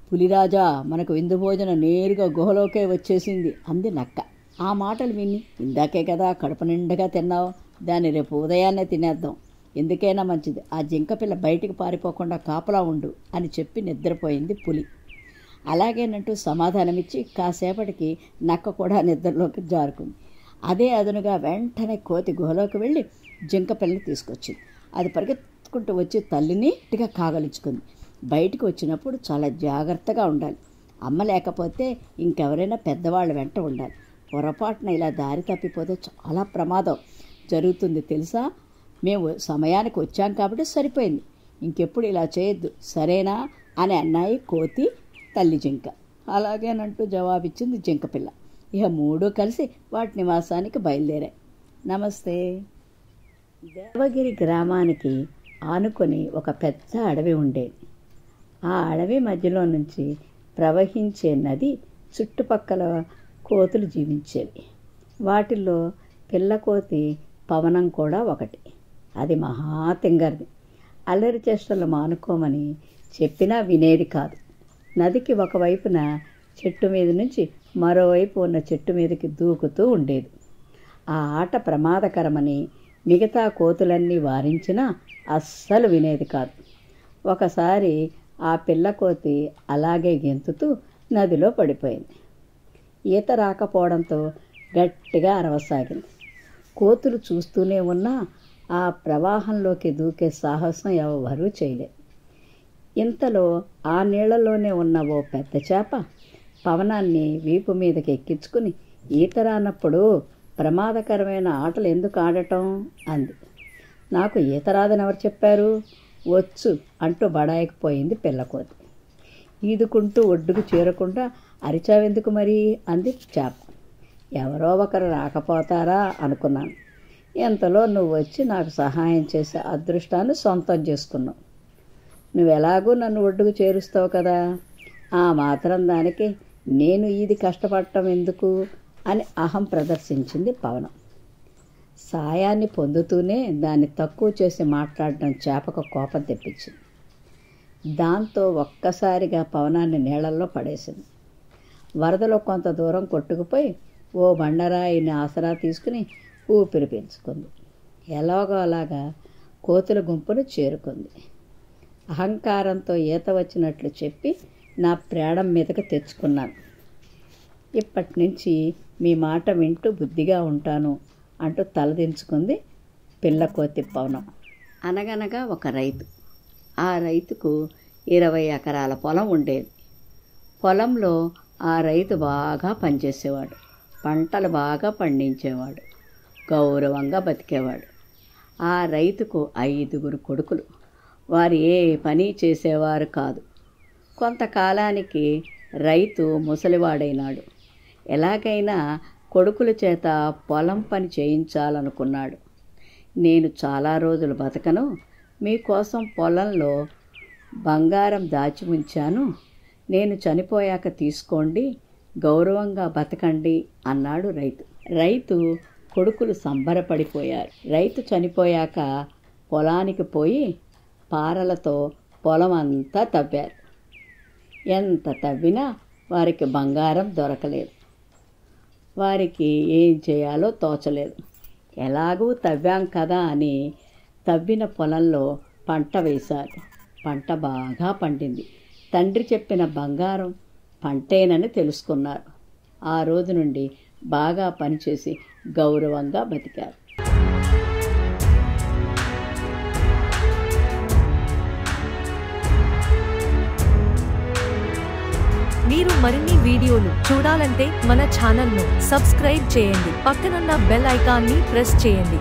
[SPEAKER 1] పులిరాజా, మనకు విందు భోజనం నేరుగా గుహలోకే వచ్చేసింది అంది నక్క. ఆ మాటలు విని, ఇందాకే కదా కడుపు నిండుగా తిన్నావు, దాన్ని రేపు ఉదయాన్నే తినేద్దాం, ఎందుకైనా మంచిది, ఆ జింకపిల్ల బయటికి పారిపోకుండా కాపలా ఉండు అని చెప్పి నిద్రపోయింది పులి. అలాగేనంటూ సమాధానమిచ్చి కాసేపటికి నక్క కూడా నిద్రలోకి జారుకుంది. అదే అదునుగా వెంటనే కోతి గుహలోకి వెళ్ళి జింకపిల్లని తీసుకొచ్చింది. అది పరిగెత్తుకుంటూ వచ్చి తల్లిని గట్టిగా కాగలించుకుంది. బయటికి వచ్చినప్పుడు చాలా జాగ్రత్తగా ఉండాలి. అమ్మ లేకపోతే ఇంకెవరైనా పెద్దవాళ్ళ వెంట ఉండాలి. పొరపాటున ఇలా దారి తప్పిపోతే చాలా ప్రమాదం జరుగుతుంది తెలుసా. మేము సమయానికి వచ్చాం కాబట్టి సరిపోయింది, ఇంకెప్పుడు ఇలా చేయొద్దు, సరేనా అని అన్నాయి కోతి, తల్లి జింక. అలాగేనంటూ జవాబిచ్చింది జింకపిల్ల. ఇక మూడూ కలిసి వాటి నివాసానికి బయలుదేరాయి. నమస్తే. దేవగిరి గ్రామానికి ఆనుకొని ఒక పెద్ద అడవి ఉండేది. ఆ అడవి మధ్యలో నుంచి ప్రవహించే నది చుట్టుపక్కల కోతులు జీవించేవి. వాటిల్లో పిల్లకోతి పవనం కూడా ఒకటి. అది మహా తింగర్ది. అల్లరి చేష్టలు మానుకోమని చెప్పినా వినేది కాదు. నదికి ఒకవైపున చెట్టు మీద నుంచి మరోవైపు ఉన్న చెట్టు మీదకి దూకుతూ ఉండేది. ఆ ఆట ప్రమాదకరమని మిగతా కోతులన్నీ వారించినా అస్సలు వినేది కాదు. ఒకసారి ఆ పిల్లకోతి అలాగే గెంతుతూ నదిలో పడిపోయింది. ఈత రాకపోవడంతో గట్టిగా అరవసాగింది. కోతులు చూస్తూనే ఉన్నా ఆ ప్రవాహంలోకి దూకే సాహసం ఎవరూ చేయలేదు. ఇంతలో ఆ నీళ్లలోనే ఉన్న ఓ పెద్ద చేప పవనాన్ని వీపు మీదకి ఎక్కించుకుని, ఈత రానప్పుడు ప్రమాదకరమైన ఆటలు ఎందుకు ఆడటం అంది. నాకు ఈత రాదని ఎవరు చెప్పారు, వచ్చు అంటూ బడాయికిపోయింది పిల్లకోతి. ఈదుకుంటూ ఒడ్డుకు చేరకుండా అరిచావెందుకు మరి అంది చేప. ఎవరో ఒకరు రాకపోతారా అనుకున్నాను. ఎంతలో నువ్వు వచ్చి నాకు సహాయం చేసే అదృష్టాన్ని సొంతం చేసుకున్నావు. నువ్వెలాగూ నన్ను ఒడ్డుకు చేరుస్తావు కదా, ఆ మాత్రం దానికి నేను ఇది కష్టపడటం ఎందుకు అని అహం ప్రదర్శించింది పవనం. సాయాన్ని పొందుతూనే దాన్ని తక్కువ చేసి మాట్లాడడం చేపకు కోపం తెప్పించింది. దాంతో ఒక్కసారిగా పవనాన్ని నీళ్లలో పడేసింది. వరదలో కొంత దూరం కొట్టుకుపోయి ఓ బండరాయిని ఆసరా తీసుకుని ఊపిరి పీల్చుకుంది. ఎలాగో అలాగా కోతుల గుంపును చేరుకుంది. అహంకారంతో ఈత వచ్చినట్లు చెప్పి నా ప్రాణం మీదకి తెచ్చుకున్నాను. ఇప్పటి నుంచి మీ మాట వింటూ బుద్ధిగా ఉంటాను అంటూ తలదించుకుంది పిల్లకోతి పవనం. అనగనగా ఒక రైతు. ఆ రైతుకు 20 ఎకరాల పొలం ఉండేది. పొలంలో ఆ రైతు బాగా పనిచేసేవాడు, పంటలు బాగా పండించేవాడు, గౌరవంగా బతికేవాడు. ఆ రైతుకు 5 కొడుకులు. వారు ఏ పని చేసేవారు కాదు. కొంతకాలానికి రైతు ముసలివాడైనాడు. ఎలాగైనా కొడుకుల చేత పొలం పని చేయించాలనుకున్నాడు. నేను చాలా రోజులు బతకను, మీకోసం పొలంలో బంగారం దాచి ఉంచాను, నేను చనిపోయాక తీసుకోండి, గౌరవంగా బతకండి అన్నాడు రైతు. రైతు కొడుకులు సంబరపడిపోయారు. రైతు చనిపోయాక పొలానికి పోయి పారలతో పొలం అంతా తవ్వారు. ఎంత తవ్వినా వారికి బంగారం దొరకలేదు. వారికి ఏం చేయాలో తోచలేదు. ఎలాగూ తవ్వాం కదా అని తవ్విన పొలంలో పంట వేశారు. పంట బాగా పండింది. తండ్రి చెప్పిన బంగారం పంటేనని తెలుసుకున్నారు. ఆ రోజు నుండి బాగా పనిచేసి గౌరవంగా బతికారు.
[SPEAKER 6] మీ మీరు మరిన్ని వీడియోలు చూడాలంటే మన ఛానల్ను సబ్స్క్రైబ్ చేయండి. పక్కనున్న బెల్ ఐకాన్ని ప్రెస్ చేయండి.